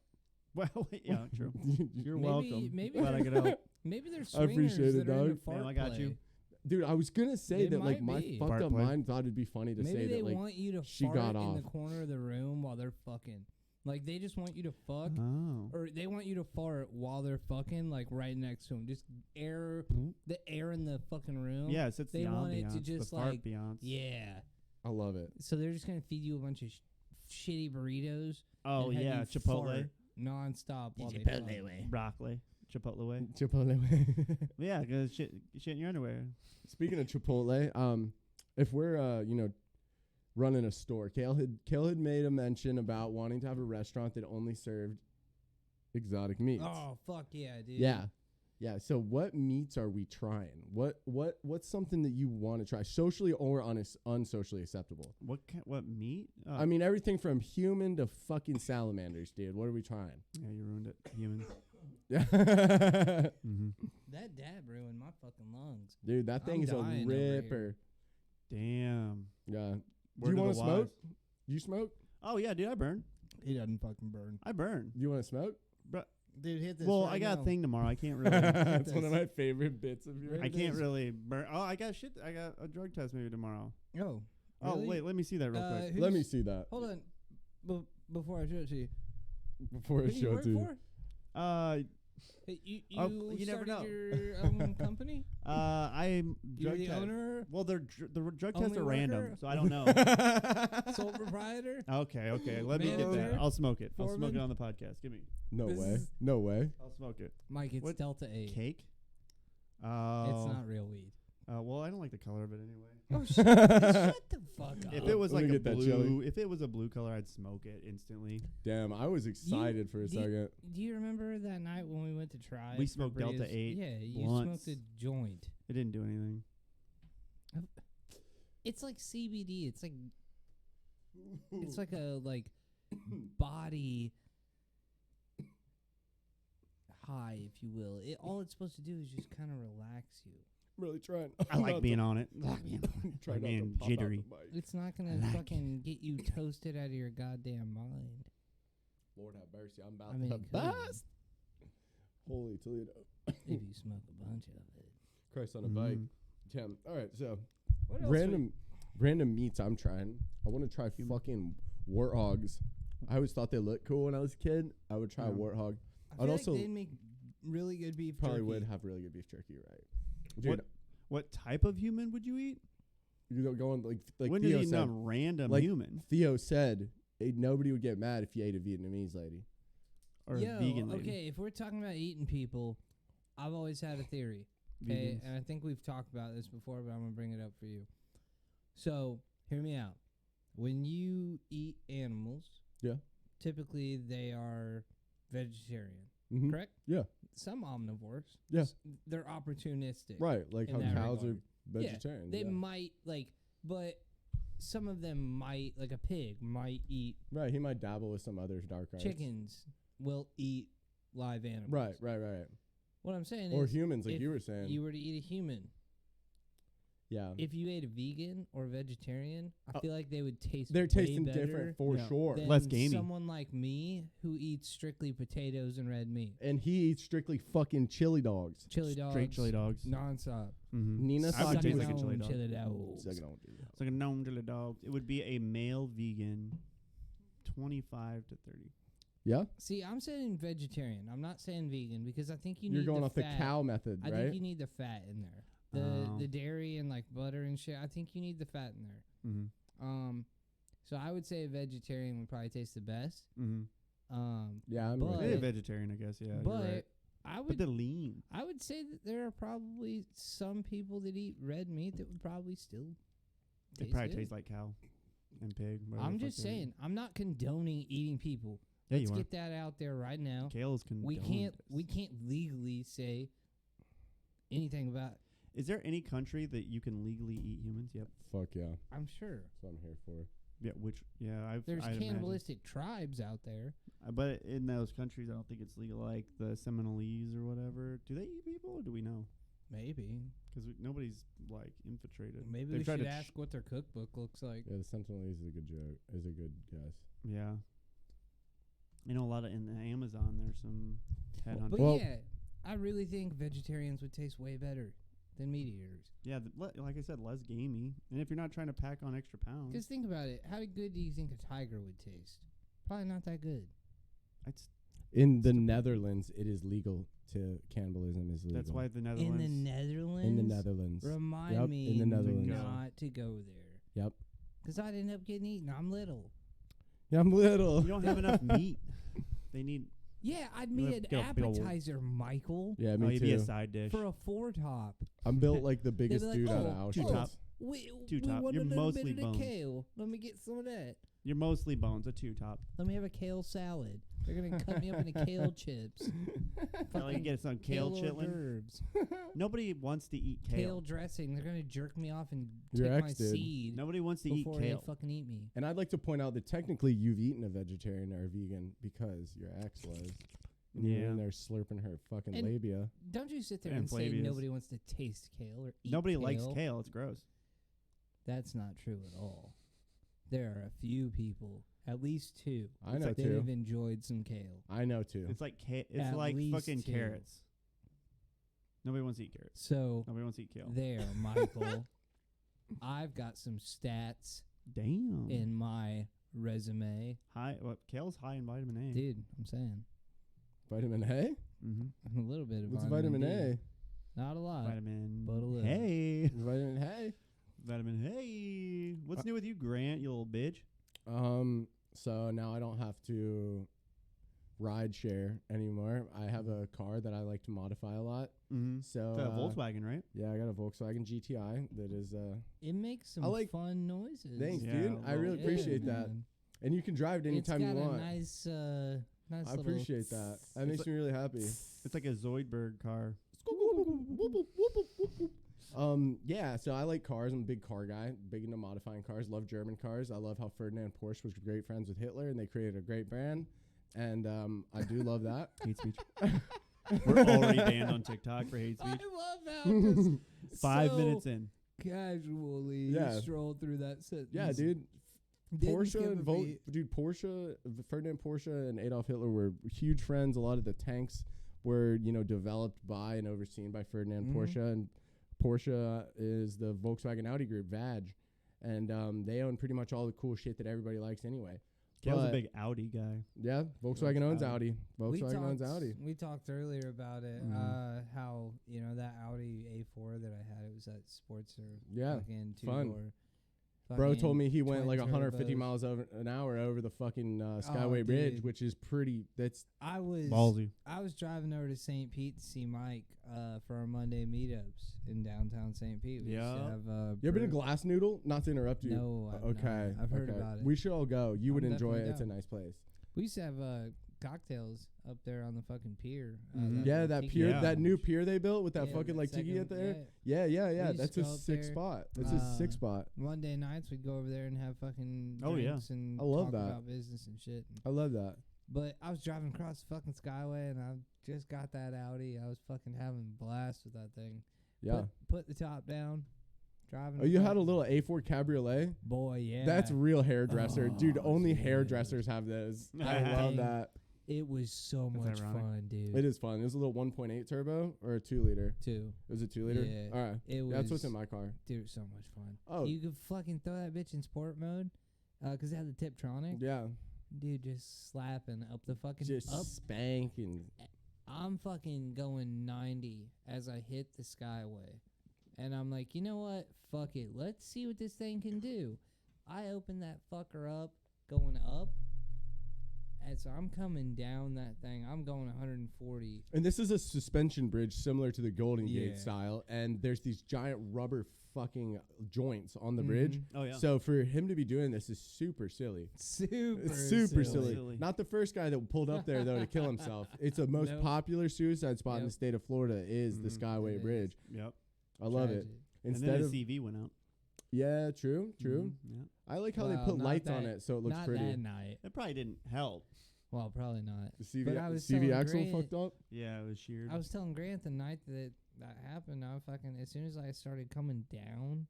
Well, yeah, true. You're Maybe- welcome. maybe Glad I could help. Maybe there's I swingers appreciate it, that are into dog. fart Ma'am, I got play. you. Dude, I was gonna say They that like my might be. fucked Fart up play. mind thought it'd be funny to Maybe say they that like want you to she fart got in off. the corner of the room while they're fucking. Like they just want you to fuck, Oh. or they want you to fart while they're fucking, like right next to them. Just air the air in the fucking room. Yes, it's They the want it to ambiance, just, the fart like, ambiance. Yeah. I love it. So they're just gonna feed you a bunch of shitty burritos. Oh, and have yeah, you Chipotle. fart nonstop while they fuck. Broccoli. Chipotle way. Chipotle. Yeah, because shit in your underwear. Speaking of Chipotle, if we're running a store, Kale had made a mention about wanting to have a restaurant that only served exotic meats. Oh fuck yeah, dude. Yeah. So what meats are we trying? What's something that you want to try, socially or unsocially acceptable? What meat? Oh. I mean, everything from human to fucking salamanders, dude. What are we trying? Yeah, you ruined it. Humans. Yeah. Mm-hmm. That dab ruined my fucking lungs. Dude, that thing I'm is a dying over here. ripper. Damn. Yeah. Word Do you to want the to smoke? wise. You smoke? Oh yeah, dude, I burn. He doesn't fucking burn. I burn. Do you want to smoke? Dude, hit this. Well, right I got now. a thing tomorrow. I can't really. That's one of my favorite bits of yours. I can't really burn. Oh, I got a drug test maybe tomorrow. Oh. Oh really? wait, let me see that real quick. Let me see that Hold on. Before I show it to you. before I Who do you show it work to you. for? Hey, you you never started know. your company? I'm You're drug the test. owner? Well, the drug tests Only are random, worker? so I don't know. Sole proprietor? Okay, let me get Manager? that. I'll smoke it. I'll smoke Foreman? it on the podcast. Give me. No This way. is- No way. I'll smoke it. Mike, it's What? Delta 8. Cake? It's Oh. not real weed. Well, I don't like the color of it anyway. Oh, shut the fuck up. If it was Let like me a get that blue, jelly. if it was a blue color, I'd smoke it instantly. Damn, I was excited for a do you- second. Do you remember that night when we went to try? We it for smoked Delta Bria's- 8 Yeah, you blunts. smoked a joint. It didn't do anything. It's like CBD. It's like a body high, if you will. All it's supposed to do is just kind of relax you. Really trying. I like being on it. Try like not being to pop out jittery. the mic. It's not gonna like fucking get you toasted out of your goddamn mind. Lord have mercy. I'm about I mean, to it could, bust. Holy Toledo. if you smoke a bunch of it. Christ on a bike. Mhm. Damn. All right, so What else? random meats I'm trying. I want to try fucking warthogs. I always thought they looked cool when I was a kid. I would try a Yeah. warthog. I feel also like they'd make really good beef Probably jerky. would have really good beef jerky, right? Dude, What type of human would you eat? you know, going like When Theo you're eating said. a random Like human Theo said, nobody would get mad if you ate a Vietnamese lady. or Yo, a vegan lady. okay, if we're talking about eating people, I've always had a theory. Okay, Vegans. and I think we've talked about this before, but I'm gonna bring it up for you. So, hear me out. When you eat animals, Yeah. typically they are vegetarian, Mm-hmm. correct? Yeah. Some omnivores, Yeah. they're opportunistic. Right, like in how that cows regard. are vegetarian. They yeah. might but some of them might, like a pig, might eat Right, he might dabble with some other dark arts. chickens, will eat live animals. Right. What I'm saying Or is, humans, like if you were saying. you were to eat a human, yeah. if you ate a vegan or vegetarian, I feel like they would taste. They're way tasting better different for Yeah. sure. than Less gamey. Someone like me who eats strictly potatoes and red meat, And he eats strictly fucking chili dogs. chili dogs, Straight chili dogs. nonstop. Mm-hmm. Nina I would Saki taste was like a chili dog. Chili dogs. Second on chili dog. It's like a gnome chili dog. It would be a male vegan, 25 to 30. Yeah? See, I'm saying vegetarian. I'm not saying vegan because I think you You're need going the off fat. the cow method, I right? think you need the fat in there. The dairy and like butter and shit. I think you need the fat in there. Mm-hmm. So I would say a vegetarian would probably taste the best. Mm-hmm. Yeah, I'm but- with Maybe a you. vegetarian, I guess. Yeah, but you're right. I But would they're lean. I would say that there are probably some people that eat red meat that would probably still They taste probably good. taste like cow and pig. whatever I'm the fuck just they eat. saying, I'm not condoning eating people. Yeah, Let's you are. get that out there right now. Kale is condoned. We can't legally say anything about. Is there any country that you can legally eat humans? Yep. Fuck yeah. I'm sure That's what I'm here for. Yeah, there's I'd imagine. cannibalistic tribes out there. But in those countries, I don't think it's legal. Like the Seminolese or whatever. Do they eat people, or do we know? Maybe. Because nobody's like infiltrated. Maybe They've we tried should to ask what their cookbook looks like. Yeah, the Sentinelese is a good joke. Is a good guess. Yeah. You know, a lot of in the Amazon, there's some headhunters. But Well- yeah, I really think vegetarians would taste way better than meat eaters. Yeah, like I said, less gamey. And if you're not trying to pack on extra pounds, Because think about it. How good do you think a tiger would taste? Probably not that good. In the Netherlands, it is legal to cannibalism is legal. that's why the Netherlands. In the Netherlands? in the Netherlands. Remind Yep, me in the Netherlands. not to go there. Yep. Because I'd end up getting eaten. I'm little. Yeah, I'm little. You don't have enough meat. They need. Yeah, I'd You need wanna an get a big ol' appetizer, Michael, Yeah, Oh, me you'd be a too. side dish. for a four-top. I'm built like the biggest like, dude out "Oh, of Auschwitz. two top. We Two top. want You're a little mostly bit of the bones. kale. Let me get some of that. You're mostly bones. A 2-top. Let me have a kale salad. They're gonna cut me up into kale chips. Well, you can get some kale hors chitlin. d'oeuvres. Nobody wants to eat Kale kale. dressing. They're gonna jerk me off and Your take my ex did. seed Nobody wants to eat before they kale. fucking eat me. And I'd like to point out that technically you've eaten a vegetarian or a vegan because your ex was. And you're Yeah. in there slurping her fucking And labia. Don't you sit there And and say flavias. nobody wants to taste kale or eat Nobody kale. likes kale. It's gross. That's not true at all. There are a few people, at least two, I know that too. have enjoyed some kale. I know too. It's like it's At like least fucking 2. carrots. Nobody wants to eat carrots. So Nobody wants to eat kale. there, Michael, I've got some stats Damn. in my resume. Kale's high in vitamin A. Dude, I'm saying. Vitamin A? Mm-hmm. A little bit of What's vitamin vitamin D. Not a lot. Vitamin. but a little. Hey. A? Vitamin A? Vitamin. Hey. What's new with you, Grant? You little bitch. So now I don't have to ride share anymore. I have a car that I like to modify a lot. Mm-hmm. So It's a Volkswagen, right? Yeah, I got a Volkswagen GTI that is It makes some I like- fun noises. thanks, Yeah, dude. I well, really Yeah, appreciate that. man. And you can drive it anytime it's you got want. a nice I little appreciate that. That It's makes me really happy. It's like a Zoidberg car. Yeah, so I like cars. I'm a big car guy, big into modifying cars. Love German cars. I love how Ferdinand Porsche was great friends with Hitler, and they created a great brand. And I do love that. Hate speech. We're already banned on TikTok for hate I speech. love how just 5 so minutes in. casually Yeah. strolled through that sentence. Yeah, dude. Didn't Porsche skip a and beat. Porsche, Ferdinand Porsche and Adolf Hitler were huge friends. A lot of the tanks were, developed by and overseen by Ferdinand Mhm. Porsche, and Porsche is the Volkswagen Audi group, VAG, and they own pretty much all the cool shit that everybody likes anyway. Kale's a But- big Audi guy. Yeah, Volkswagen owns Audi. Audi. Volkswagen owns Audi. We talked earlier about it. Mhm. How that Audi A4 that I had, it was that Sportster. Yeah, fucking fun. two-door. Bro told me he went twin like 150 turbos. miles an hour over the fucking Skyway Bridge, dude. which is pretty. That's I was Ballsy. I was driving over to St. Pete to see Mike for our Monday meetups in downtown St. Pete. We used to Yeah. have, you ever been to Glass Noodle? Not to interrupt you. No, I've Okay. not. I've heard okay. about it. We should all go. You would I'm enjoy it. definitely It's a down. nice place. We used to have cocktails up there on the fucking pier. Mhm. Yeah, that tiki pier, Yeah. that new pier they built with that Yeah, fucking that like tiki second- at there. yeah. Yeah. used That's to a go up sick there. spot. That's a sick spot. Monday nights we'd go over there and have fucking Oh, yeah. drinks and I love talk that. about business and shit. I love that. But I was driving across the fucking Skyway, and I just got that Audi. I was fucking having a blast with that thing. Yeah. Put the top down, driving. Oh, you had a little A4 Cabriolet? Boy, yeah. That's real hairdresser. Oh, Dude, only dude. hairdressers have those. I That love thing- that. It was so That's much ironic. fun, dude. It is fun. It was a little 1.8 turbo or a 2 liter. Too. It was a 2 liter? Yeah. All right. It was. That's what's in my car. Dude, so much fun. Oh. You could fucking throw that bitch in sport mode, 'cause it had the Tiptronic. Yeah. Dude, just slapping up the fucking Just up. spanking. I'm fucking going 90 as I hit the Skyway. And I'm like, you know what? Fuck it. Let's see what this thing can do. I open that fucker up, going up. And so I'm coming down that thing. I'm going 140. And this is a suspension bridge similar to the Golden Yeah. Gate style. And there's these giant rubber fucking joints on the bridge. Oh yeah. So for him to be doing this is super silly. Super, It's super silly. silly. Not the first guy that pulled up there though to kill himself. It's the most Nope. popular suicide spot in Yep. the state of Florida is the Mhm. Skyway It Bridge. Yep. I love it. Tragic. And Instead then of the CV went out. yeah, true. Mhm, Yeah. I like how they Well, put not lights on that- it so it looks Not pretty. that night. That probably didn't help. Well, probably not. The CV, But I was CV telling axle Grant- fucked up. Yeah, it was sheared. I was telling Grant the night that happened, I fucking, as soon as I started coming down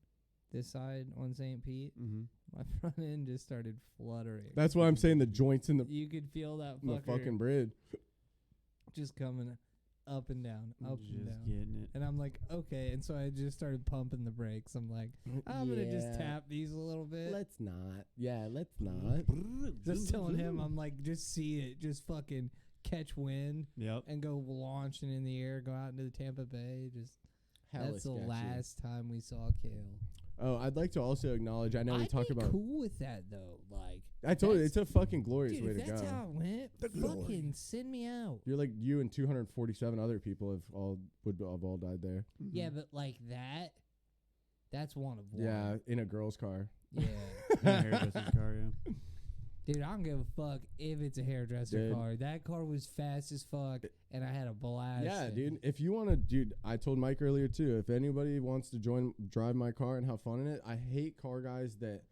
this side on St. Pete, Mm-hmm. my front end just started fluttering. That's why I'm saying the joints in the You could feel that in the fucker fucking bridge. just coming up and down, up Just and down. getting it. And I'm like, okay. And so I just started pumping the brakes. I'm like, I'm going to just Yeah. tap these a little bit. Let's not. Yeah, let's not. Just telling him, I'm like, just see it. Just fucking catch wind Yep. and go launching in the air, go out into the Tampa Bay. Just Hella that's the sketchy. last time we saw Kale. Oh, I'd like to also acknowledge. I know we I'd talk be about. cool with that though. Like, I told you that's- it's a fucking glorious dude, way if to that's go. how it went, The glory. fucking send me out. You're like you and 247 other people have all died there. Yeah, but like that's one of one. Yeah, in a girl's car. Yeah. In a hairdresser's car, yeah. Dude, I don't give a fuck if it's a hairdresser Dude. car. That car was fast as fuck, and I had a blast. Yeah, in dude. it. If you want to, dude, I told Mike earlier too. If anybody wants to drive my car and have fun in it, I hate car guys that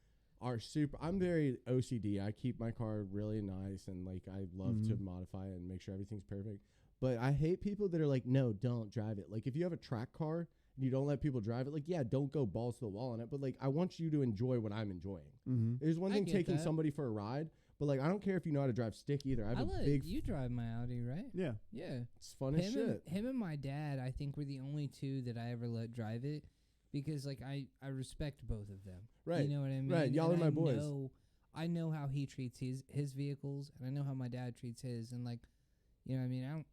are super. I'm very OCD. I keep my car really nice and like I love to modify it and make sure everything's perfect. But I hate people that are like, no, don't drive it. Like if you have a track car and you don't let people drive it, like yeah, don't go balls to the wall on it. But like I want you to enjoy what I'm enjoying. Mm-hmm. There's one I thing get taking that. somebody for a ride, but like I don't care if you know how to drive stick either. I have I a let big. you drive my Audi, right? Yeah. Yeah. It's fun as shit. Him and my dad, I think, were the only two that I ever let drive it because, like, I respect both of them. Right. You know what I mean? Right. Y'all And are my boys. I know how he treats his vehicles, and I know how my dad treats his, and like, you know what I mean?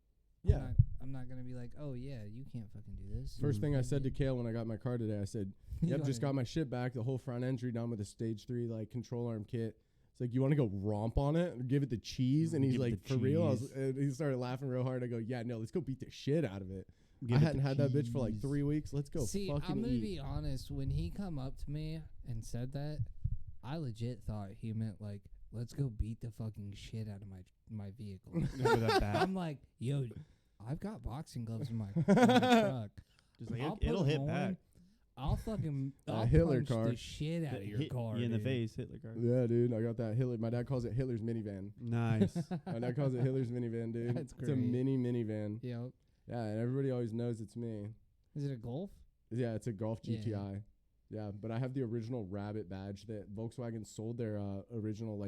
Yeah. I'm not gonna be like, oh yeah, you can't fucking do this. First thing I Mhm. said to Kale when I got my car today, I said, You yep, wanna- just got my shit back. The whole front end's redone with a stage 3 like control arm kit. It's like, you want to go romp on it and give it the cheese? And he's Give it like, the for real? cheese. And he started laughing real hard. I go, yeah, no, let's go beat the shit out of it. Give I it hadn't the had that bitch for like cheese. 3 weeks. Let's go See, fucking I'm gonna eat. be honest. When he come up to me and said that, I legit thought he meant like, let's go beat the fucking shit out of my vehicle. With that bat. I'm like, yo, I've got boxing gloves in my truck. Just like I'll it'll put 'em hit on, back. I'll fucking A Hitler punch car. the shit out of your Hit car. you in the dude. face, Hitler car. Yeah, dude, I got that Hitler. My dad calls it Hitler's minivan. Nice. My dad calls it Hitler's minivan, dude. That's It's a great. minivan. Yep. Yeah, and everybody always knows it's me. Is it a Golf? Yeah, it's a Golf Yeah. GTI. Yeah, but I have the original Rabbit badge that Volkswagen sold their original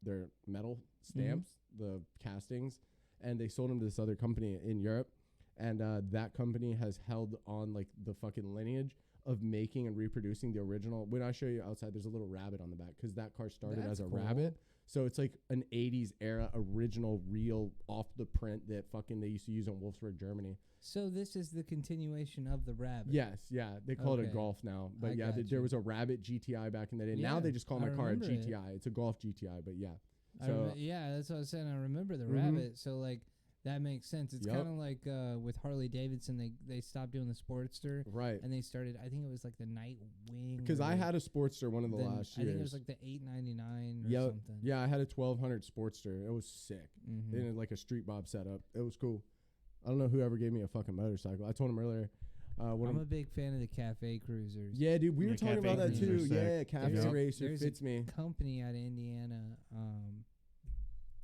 their metal stamps, the castings, and they sold them to this other company in Europe, and that company has held on like the fucking lineage of making and reproducing the original. When I show you outside, there's a little rabbit on the back because that car started That's as a cool. rabbit. So it's like an 80s era original, real, off the print that fucking they used to use in Wolfsburg, Germany. So this is the continuation of the Rabbit. Yes, yeah. They call it a Okay. Golf now. But I yeah, got there you. was a Rabbit GTI back in the day. Now Yeah, they just call I my car a remember it. GTI. It's a Golf GTI, but yeah. I So yeah, that's what I was saying. I remember the Mhm. Rabbit. So like that makes sense. It's Yup. kind of like with Harley Davidson. They stopped doing the Sportster right. and they started. I think it was like the Nightwing. Because I or had a Sportster one of the then last I years. think it was like the 899 or Yep. something. Yeah, I had a 1200 Sportster. It was sick. Mhm. They did like a street bob setup. It was cool. I don't know who ever gave me a fucking motorcycle. I told him earlier. When I'm a big fan of the Cafe Cruisers. yeah, dude, we Yeah, were talking Cafe about that Cruisers too. are sick. Yeah, Cafe There's a- Racer there's a fits me. company out of Indiana.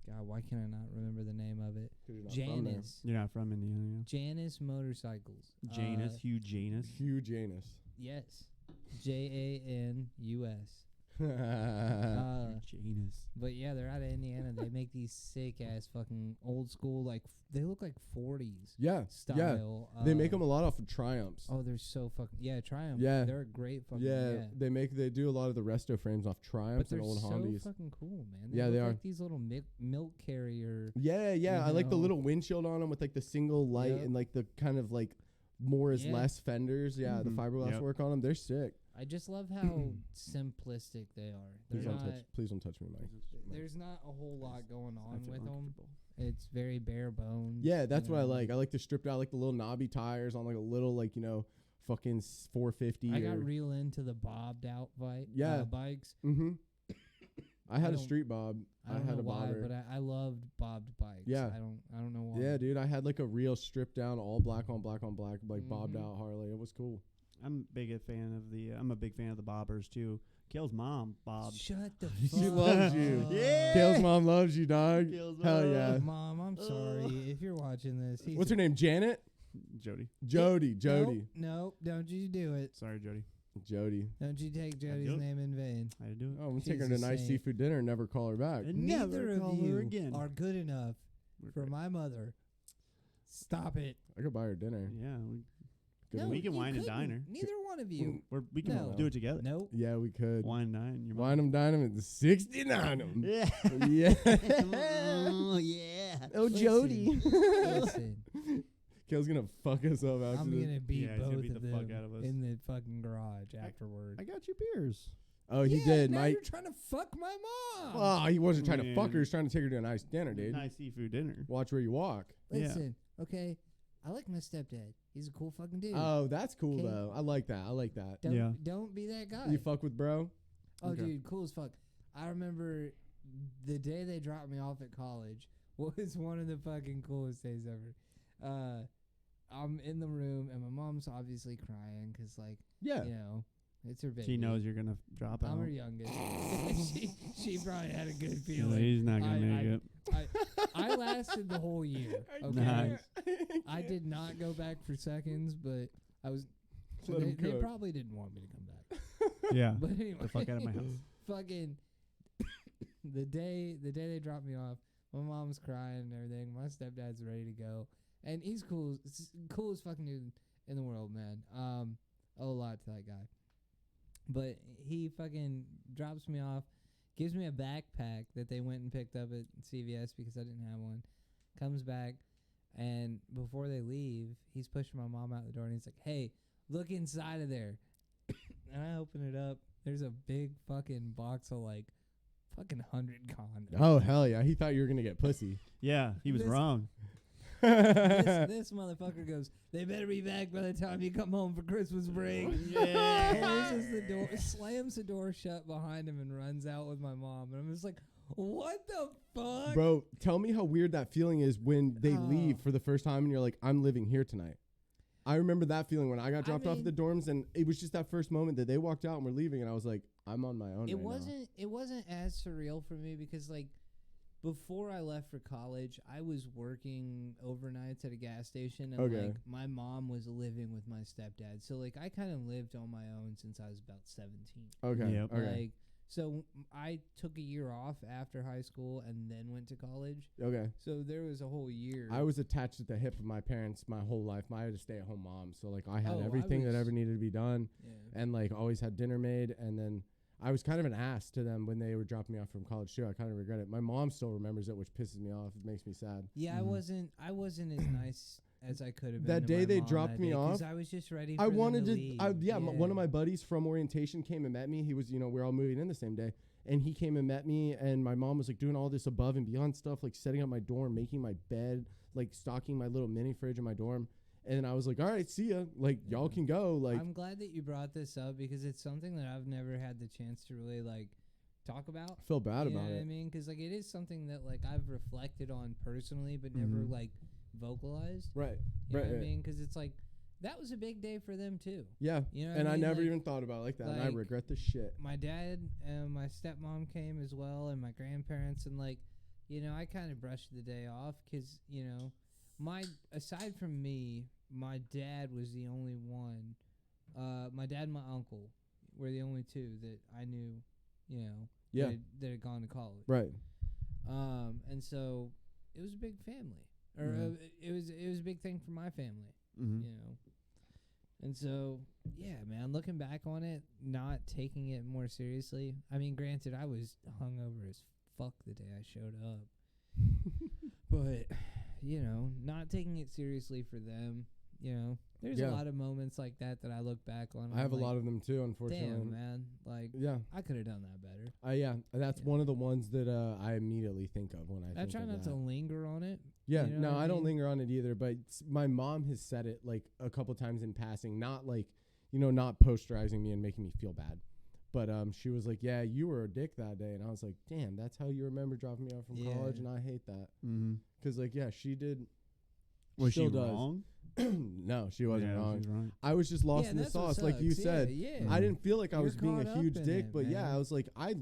God, why can I not remember the name of it? 'Cause you're not from there. Janus. You're not from Indiana. Janus Motorcycles. Janus, Hugh Janus. Hugh Janus. Yes. Janus. Janus. But yeah, they're out of Indiana. They make these sick ass fucking old school, like they look like 40s Yeah. style. They make them a lot off of Triumphs. Oh, they're so fucking Triumph. Yeah. They're a great fucking They do a lot of the resto frames off But Triumphs they're and old so Hondas. fucking cool, man. Yeah, look they are. like these little milk carrier. Yeah. I like the know. little windshield on them with like the single light Yep. and like the kind of like more is Yeah. less fenders. Yeah, the Mhm. fiberglass Yep. work on them. They're sick. I just love how simplistic they are. They're Please don't touch me, Mike. There's not a whole lot going on I feel with them. uncomfortable. It's very bare bones. Yeah, that's you what I know. like. I like the stripped out, like the little knobby tires on like a little like fucking 450. I got real into the bobbed out Yeah. bikes. Mm-hmm. I had I a don't- street bob. I don't had know a why, bobber. but I loved bobbed bikes. Yeah. I don't know why. Yeah, dude, I had like a real stripped down, all black on black on black, like bobbed Mhm. out Harley. It was cool. I'm a big fan of the bobbers too. Kale's mom bobbed. Shut the She fuck loves you. up. Yeah. Kale's mom loves you, dog. Kale's Hell mom. yeah. Mom, I'm sorry if you're watching this. He's What's her name? Janet? Jody. Jody. Jody. Nope, don't you do it. Sorry, Jody. Jody. Don't you take Jody's do it. name in vain. I had to do it. Oh, I'm She's taking her to a a nice saint. seafood dinner and never call her back. And Neither never of call her you again. are good enough We're for great. my mother. Stop it. I could buy her dinner. Yeah, Good No, we can you wine and couldn't. dine her. Neither one of you. we can No. do it together. Nope. Yeah, we could. Wine and dine. Your Wine them, dine them, and 69 them. Yeah. Yeah. Oh yeah. Oh, Listen. Jody. Listen, Kale's gonna fuck us up after I'm this. gonna beat Yeah, he's gonna both beat of the fuck them out of us. in the fucking garage afterward. I got you beers. Oh, he Yeah, did. Now Mike. you're trying to fuck my mom. Oh, he wasn't trying to fuck her. He Man. was trying to take her to a nice dinner, dude. Nice seafood dinner. Watch where you walk. Yeah. Listen, okay, I like my stepdad. He's a cool fucking dude. Oh, that's cool, Okay. though. I like that. I like that. Don't, Yeah. don't be that guy. You fuck with bro? Oh, Okay. dude, cool as fuck. I remember the day they dropped me off at college was one of the fucking coolest days ever. I'm in the room, and my mom's obviously crying because, like, Yeah. you know, it's her baby. She knows you're gonna drop out. I'm her youngest. she probably had a good Yeah, feeling. he's not gonna make it. I lasted the whole year. Okay? Nice. I did not go back for seconds, but I was. Let him They cook. probably didn't want me to come back. Yeah. But anyway, The fuck out of my house. Fucking the day they dropped me off, my mom's crying and everything. My stepdad's ready to go, and he's cool as fucking dude in the world, man. A lot to that guy. But he fucking drops me off, gives me a backpack that they went and picked up at CVS because I didn't have one. Comes back, and before they leave, he's pushing my mom out the door, and he's like, "Hey, look inside of there." And I open it up. There's a big fucking box of like fucking 100 condoms. Oh, hell yeah. He thought you were going to get pussy. Yeah, he was This- wrong. this motherfucker goes, "They better be back by the time you come home for Christmas break." Closes the door, slams the door shut behind him, and runs out with my mom. And I'm just like, what the fuck? Bro, tell me how weird that feeling is when they Oh. leave for the first time and you're like, I'm living here tonight. I remember that feeling when I got I dropped off at the dorms, and it was just that first moment that they walked out and were leaving, and I was like, I'm on my own. It right now. wasn't. It wasn't as surreal for me because like before I left for college, I was working overnights at a gas station, and Okay. like my mom was living with my stepdad. So like I kind of lived on my own since I was about 17. Okay. Yep. Okay. Like so, I took a year off after high school and then went to college. Okay. So there was a whole year. I was attached at the hip of my parents my whole life. I had a stay-at-home mom, so like I had Oh, I everything that was- ever needed to be done, Yeah. and like always had dinner made. And then I was kind of an ass to them when they were dropping me off from college too. I kind of regret it. My mom still remembers it, which pisses me off. It makes me sad. Yeah, Mhm. I wasn't as nice as I could have been. That to day my they mom dropped that me day 'cause off, I was just ready. I for them wanted to. leave. One of my buddies from orientation came and met me. He was, we were all moving in the same day, and he came and met me. And my mom was like doing all this above and beyond stuff, like setting up my dorm, making my bed, like stocking my little mini fridge in my dorm. And I was like, all right, see ya. Like y'all can go. Like I'm glad that you brought this up because it's something that I've never had the chance to really like talk about. I feel bad You about know what I it. mean? Because like it is something that like I've reflected on personally, but never Mhm. like vocalized. Right. You Right, know what I right. mean? Because it's like that was a big day for them too. Yeah. You know what And I I mean? never Like, even thought about it like that. And I like- regret the shit. My dad and my stepmom came as well, and my grandparents, and like you know, I kind of brushed the day off because, you know, aside from me, my dad was the only one. My dad and my uncle were the only two that I knew, you know, that had gone to college. Right. And so it was a big family, or it was a big thing for my family, you know. And so, yeah, man, looking back on it, not taking it more seriously. I mean, granted, I was hungover as fuck the day I showed up. But, you know, not taking it seriously for them, you know. There's a lot of moments like that I look back on. I have a lot of them too, unfortunately. Damn, man. Like, I could have done that better. That's one of the ones that I immediately think of when I think of that. I try not to linger on it. Yeah, you know no, I don't linger on it either, but my mom has said it like a couple times in passing, not like, you know, not posterizing me and making me feel bad. But she was like, yeah, you were a dick that day. And I was like, damn, that's how you remember dropping me off from college, and I hate that. Because, like, yeah, she did. Was she wrong? No, she wasn't wrong. She's right. I was just lost in the sauce, like you said. I didn't feel like I was being a huge dick, but I was like, I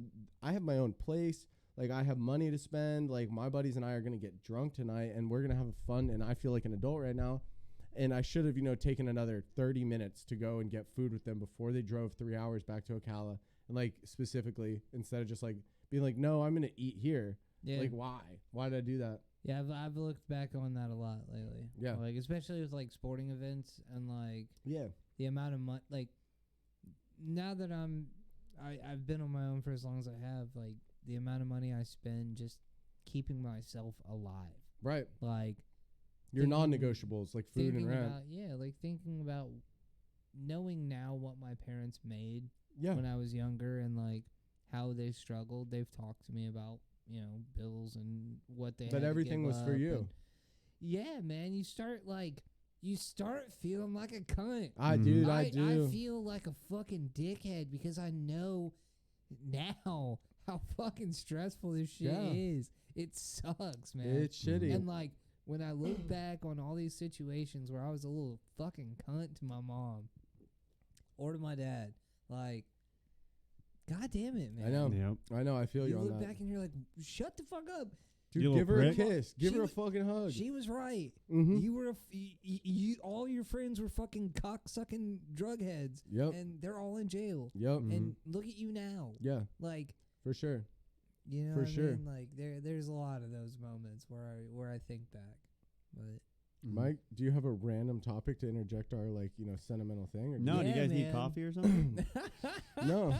have my own place. Like, I have money to spend. Like, my buddies and I are going to get drunk tonight, and we're going to have fun, and I feel like an adult right now. And I should have, you know, taken another 30 minutes to go and get food with them before they drove 3 hours back to Ocala. And, like, specifically, instead of just, like, being like, no, I'm going to eat here. Yeah. Like, why? Why did I do that? Yeah, I've looked back on that a lot lately. Yeah. Like, especially with, like, sporting events and, like, the amount of money. Like, now that I've been on my own for as long as I have, like, the amount of money I spend just keeping myself alive. Right. Like, your non-negotiables, like food and rent. Like thinking about knowing now what my parents made when I was younger and, like, how they struggled. They've talked to me about, you know, bills and what they had But everything was for you. Yeah, man. You start feeling like a cunt. I do. I feel like a fucking dickhead because I know now how fucking stressful this shit is. It sucks, man. It's shitty. And, like, when I look back on all these situations where I was a little fucking cunt to my mom or to my dad, like, God damn it, man. I know. Yep. I know. I feel you on that. You look back and you're like, shut the fuck up. Dude, give her a kiss. Give her a fucking hug. She was right. You were all your friends were fucking cock-sucking drug heads. Yep. And they're all in jail. Yep. And look at you now. Yeah. Like, for sure. You know, for sure. I mean? Like, there's a lot of those moments where I think back. But Mike, do you have a random topic to interject our, like, you know, sentimental thing? Or no, do you guys need coffee or something? No.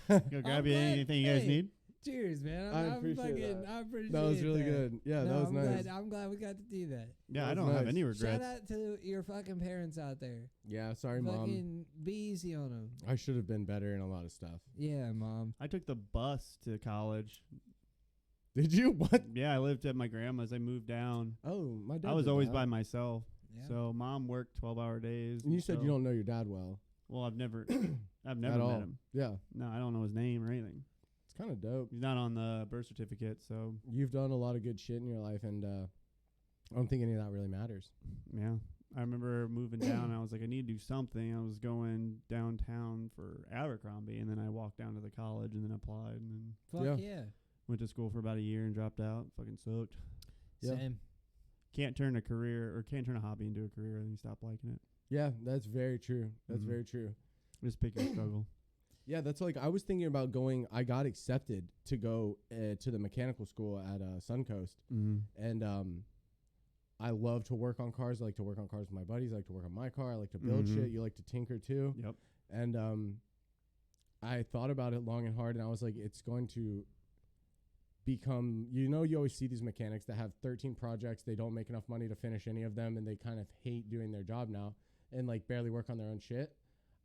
Go grab you anything you guys need. Cheers, man. I appreciate that. I appreciate that. Was really good. Yeah, that was nice. I'm glad we got to do that. Yeah, I don't have any regrets. Shout out to your fucking parents out there. Yeah, sorry, Mom. Fucking be easy on them. I should have been better in a lot of stuff. Yeah, Mom. I took the bus to college. Did you? What? Yeah, I lived at my grandma's. I moved down. Oh, my dad. I was always by myself. Yeah. So Mom worked 12-hour days. And you said you don't know your dad well. Well, I've never met him. Yeah. No, I don't know his name or anything. It's kind of dope. He's not on the birth certificate, so. You've done a lot of good shit in your life, and I don't think any of that really matters. Yeah. I remember moving down. I was like, I need to do something. I was going downtown for Abercrombie, and then I walked down to the college and then applied. And then yeah. Went to school for about a year and dropped out. Fucking sucked. Same. Can't turn a hobby into a career and you stop liking it. Yeah, that's very true. That's very true. Just pick your struggle. Yeah, that's like I was thinking about going. I got accepted to go to the mechanical school at Suncoast, and I love to work on cars. I like to work on cars with my buddies. I like to work on my car. I like to build shit. You like to tinker too. Yep. And I thought about it long and hard, and I was like, it's going to become, you know, you always see these mechanics that have 13 projects. They don't make enough money to finish any of them, and they kind of hate doing their job now and like barely work on their own shit.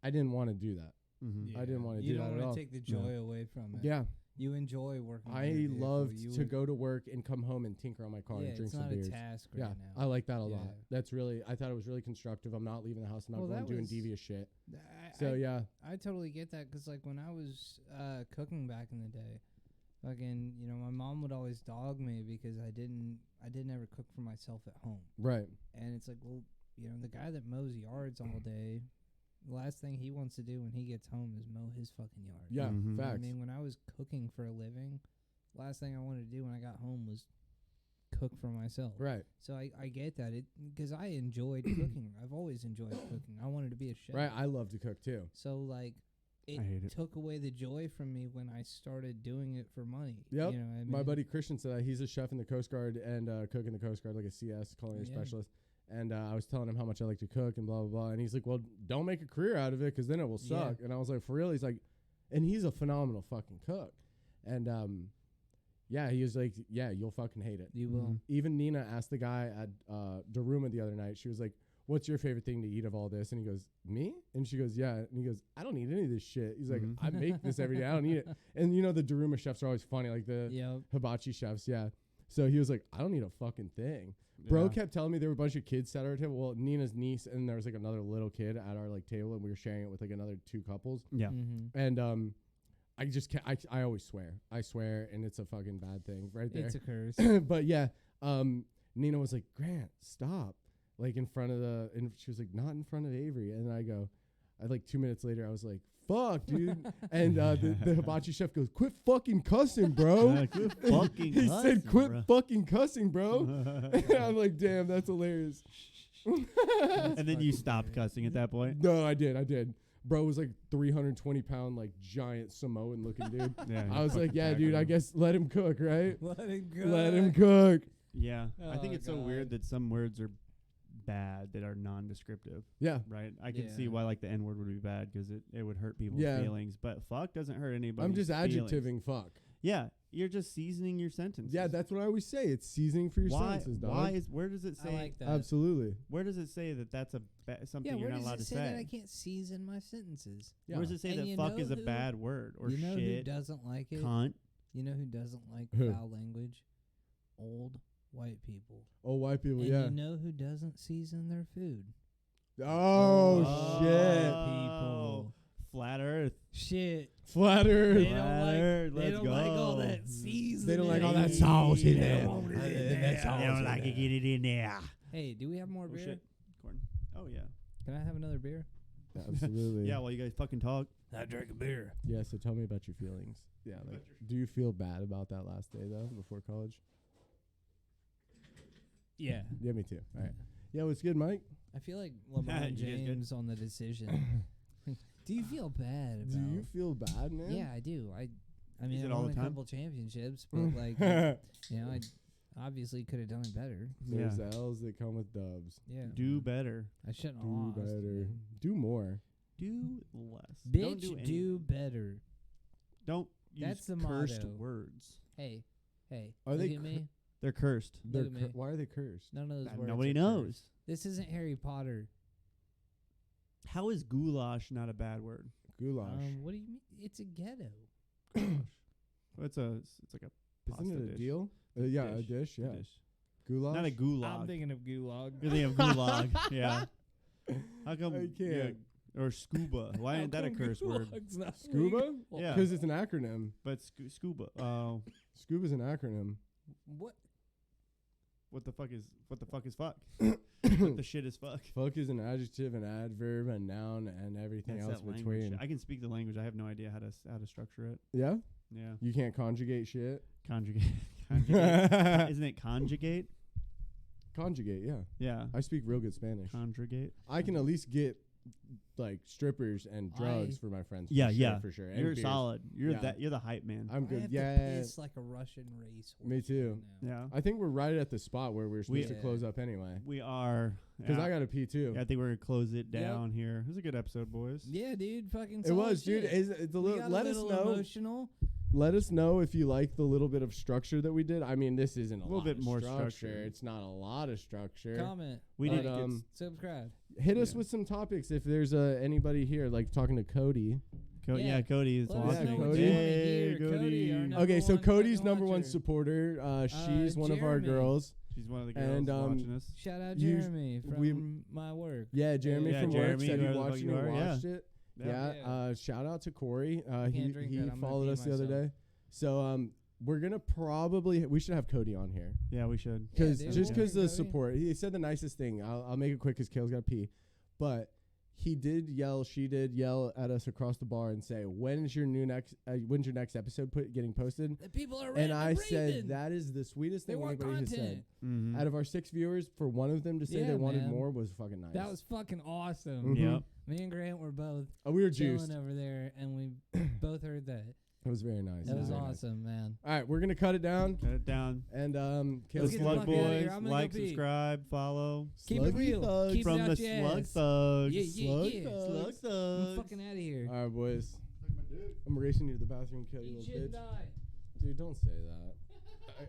I didn't want to do that. Yeah. I didn't want to do that at all. You don't want to take the joy away from it. Yeah. You enjoy working. I loved to go to work and come home and tinker on my car and drink some beers. It's not a task right now. I like that a lot. That's really, I thought it was really constructive. I'm not leaving the house. I'm not going doing devious shit. I totally get that because, like, when I was cooking back in the day, fucking, you know, my mom would always dog me because I didn't ever cook for myself at home. Right. And it's like, well, you know, the guy that mows yards all day, the last thing he wants to do when he gets home is mow his fucking yard. Yeah, facts. I mean, when I was cooking for a living, last thing I wanted to do when I got home was cook for myself. Right. So I get that because I enjoyed cooking. I've always enjoyed cooking. I wanted to be a chef. Right. I love to cook too. So like, I hate it. took away the joy from me when I started doing it for money. Yep. You know what I mean? My buddy Christian said that he's a chef in the Coast Guard and cook in the Coast Guard, like a CS, culinary Yeah. specialist. And I was telling him how much I like to cook and blah, blah, blah. And he's like, well, don't make a career out of it because then it will Yeah. suck. And I was like, for real? He's like, and he's a phenomenal fucking cook. And yeah, he was like, yeah, you'll fucking hate it. You will. Even Nina asked the guy at Daruma the other night, she was like, what's your favorite thing to eat of all this? And he goes, me? And she goes, yeah. And he goes, I don't eat any of this shit. He's like, I make this every day. I don't eat it. And you know, the Daruma chefs are always funny, like the Yep. hibachi chefs. Yeah. So he was like, I don't eat a fucking thing. Bro kept telling me there were a bunch of kids sat at our table. Well, Nina's niece and there was like another little kid at our like table, and we were sharing it with like another 2 couples. Yeah. Mm-hmm. And I just can't. I always swear. I swear, and it's a fucking bad thing right there. It's a curse. But yeah, Nina was like, Grant, stop. Like in front of and she was like, not in front of Avery. And I go, like 2 minutes later, I was like, fuck, dude. And the hibachi chef goes, quit fucking cussing, bro. Quit fucking He cussing, said, quit bro." fucking cussing, bro. And I'm like, damn, that's hilarious. And then you stopped cussing at that point. No, I did. Bro was like 320-pound, like giant Samoan looking dude. Yeah, I was like, yeah, dude, I guess let him cook, right? Let him go. Let him cook. Yeah, I think Oh, it's so God. weird that some words are bad that are non-descriptive, Yeah. right? I can Yeah. see why like the N-word would be bad because it would hurt people's Yeah. feelings, but fuck doesn't hurt anybody. I'm just adjectiving fuck. Yeah, you're just seasoning your sentences. Yeah, that's what I always say. It's seasoning for your why. sentences, dog. Where does it I say? like that. Absolutely. Where does it say that that's something Yeah, you're where not does allowed it to say say? that I can't season my sentences? Yeah. Where does it say And that you fuck know is a who- bad word or You know who shit? doesn't like it? Cunt. You know who doesn't like Who? foul language? Old white people. Oh, white people, And yeah. you know who doesn't season their food? Oh, shit. People. Flat Earth. Shit. Flat They Earth. don't like. Earth, They let's don't like all go. that seasoning. They don't like all that sauce in They there. don't want it in They there. don't like it. Get it in there. Hey, do we have more Oh beer? shit. Corn. Oh yeah. Can I have another beer? Absolutely. Yeah. While you guys fucking talk. I drink a beer. Yeah, so tell me about your feelings. Yeah, like, do you feel bad about that last day, though, before college? Yeah. Yeah, me too. All right. Yeah, what's good, Mike? I feel like LeBron You guys good? James on the decision. Do you feel bad Do about? you feel bad, man? Yeah, I do. I mean, Is it I all won the a time? couple championships, but like, you know, I obviously could have done it better. There's Yeah. L's that come with dubs. Yeah. Do better. I shouldn't have Do lost. better. man. Do more. Do less. Bitch, Don't do, do anything. better. Don't That's use the cursed motto. words. Hey, Are look they at me. They're cursed. They're Look at me. why are they cursed? None of those words. Nobody are knows. cursed. This isn't Harry Potter. How is goulash not a bad word? Goulash. What do you mean? It's a ghetto. It's like a pasta Isn't it a dish. deal? Yeah, a Dish. dish. Yeah. A dish. Goulash. Not a gulag. I'm thinking of gulag. You're thinking of gulag. Yeah. How come? I can't. Or scuba. Why ain't that a curse word? Scuba? Yeah. Because it's an acronym. But scuba. Oh, Scuba's an acronym. What? what the fuck is fuck? What the shit is fuck? Fuck is an adjective, an adverb, a noun, and everything That's else that language. between. I can speak the language. I have no idea how to structure it. Yeah? Yeah. You can't conjugate shit? Conjugate. Conjugate. Isn't it conjugate? Conjugate, yeah. Yeah. I speak real good Spanish. Conjugate. I can at least get like strippers and drugs for my friends. Yeah, for sure, yeah. for sure. And You're beers. solid. You're Yeah. You're the hype man. I'm I good. have Yeah. to piss like a Russian racehorse. Me too. right now. Yeah. I think we're right at the spot where we're supposed to Yeah. close up anyway. We are. Because Yeah. I got to pee too. Yeah, I think we're gonna close it Yep. down here. It was a good episode, boys. Yeah, dude. Fucking. It was, solid dude. shit. It's a We little. got Let a us little know. emotional. Let us know if you like the little bit of structure that we did. I mean, this isn't a little lot bit of more structure. structure. It's not a lot of structure. Comment. We But, did. Subscribe. Hit us Yeah. with some topics if there's anybody here, like talking to Cody. Yeah, Cody is Let us Yeah, know watching. what Cody. you wanna Hey, hear. Cody, our number Okay, so one Cody's fucking number one watcher. supporter. She's one of our Jeremy. girls. She's one of the girls And, watching us. Shout out You- Jeremy we- from my work. Yeah, Jeremy Yeah, from Jeremy, work said he whoever the watched fuck it. you And are, yeah. watched it. Yeah. Yeah. Shout out to Corey. can't He drink he that. I'm gonna followed pee us the other myself. day. So we're gonna probably we should have Cody on here Yeah, we should. because dude, just we'll because bring the Cody. support. He said the nicest thing. I'll make it quick because Kale's got to pee, but he did yell, she did yell at us across the bar and say, when's your next episode getting posted? The people are And I raving. said, that is the sweetest They thing want anybody has said. content. Out of our 6 viewers, for one of them to say Yeah, they wanted man. more was fucking nice. That was fucking awesome. Mhm. Yep. Me and Grant were both we were chilling juiced. over there, and we both heard that. It was very nice. That was very nice. awesome, man. All right, we're going to cut it down. Cut it down. And The Let's get the Slug fuck outta here. Boys, I'm gonna like, go pee. subscribe, follow. Keep it Sluggy real. thugs. Keep it From out the your Slug ass. Thugs. Yeah, yeah, Slug yeah. thugs. Slug I'm Thugs. fucking out of here. All right, boys. I'm racing you to the bathroom, kill you Eat little shit and bitch. die. Dude, don't say that.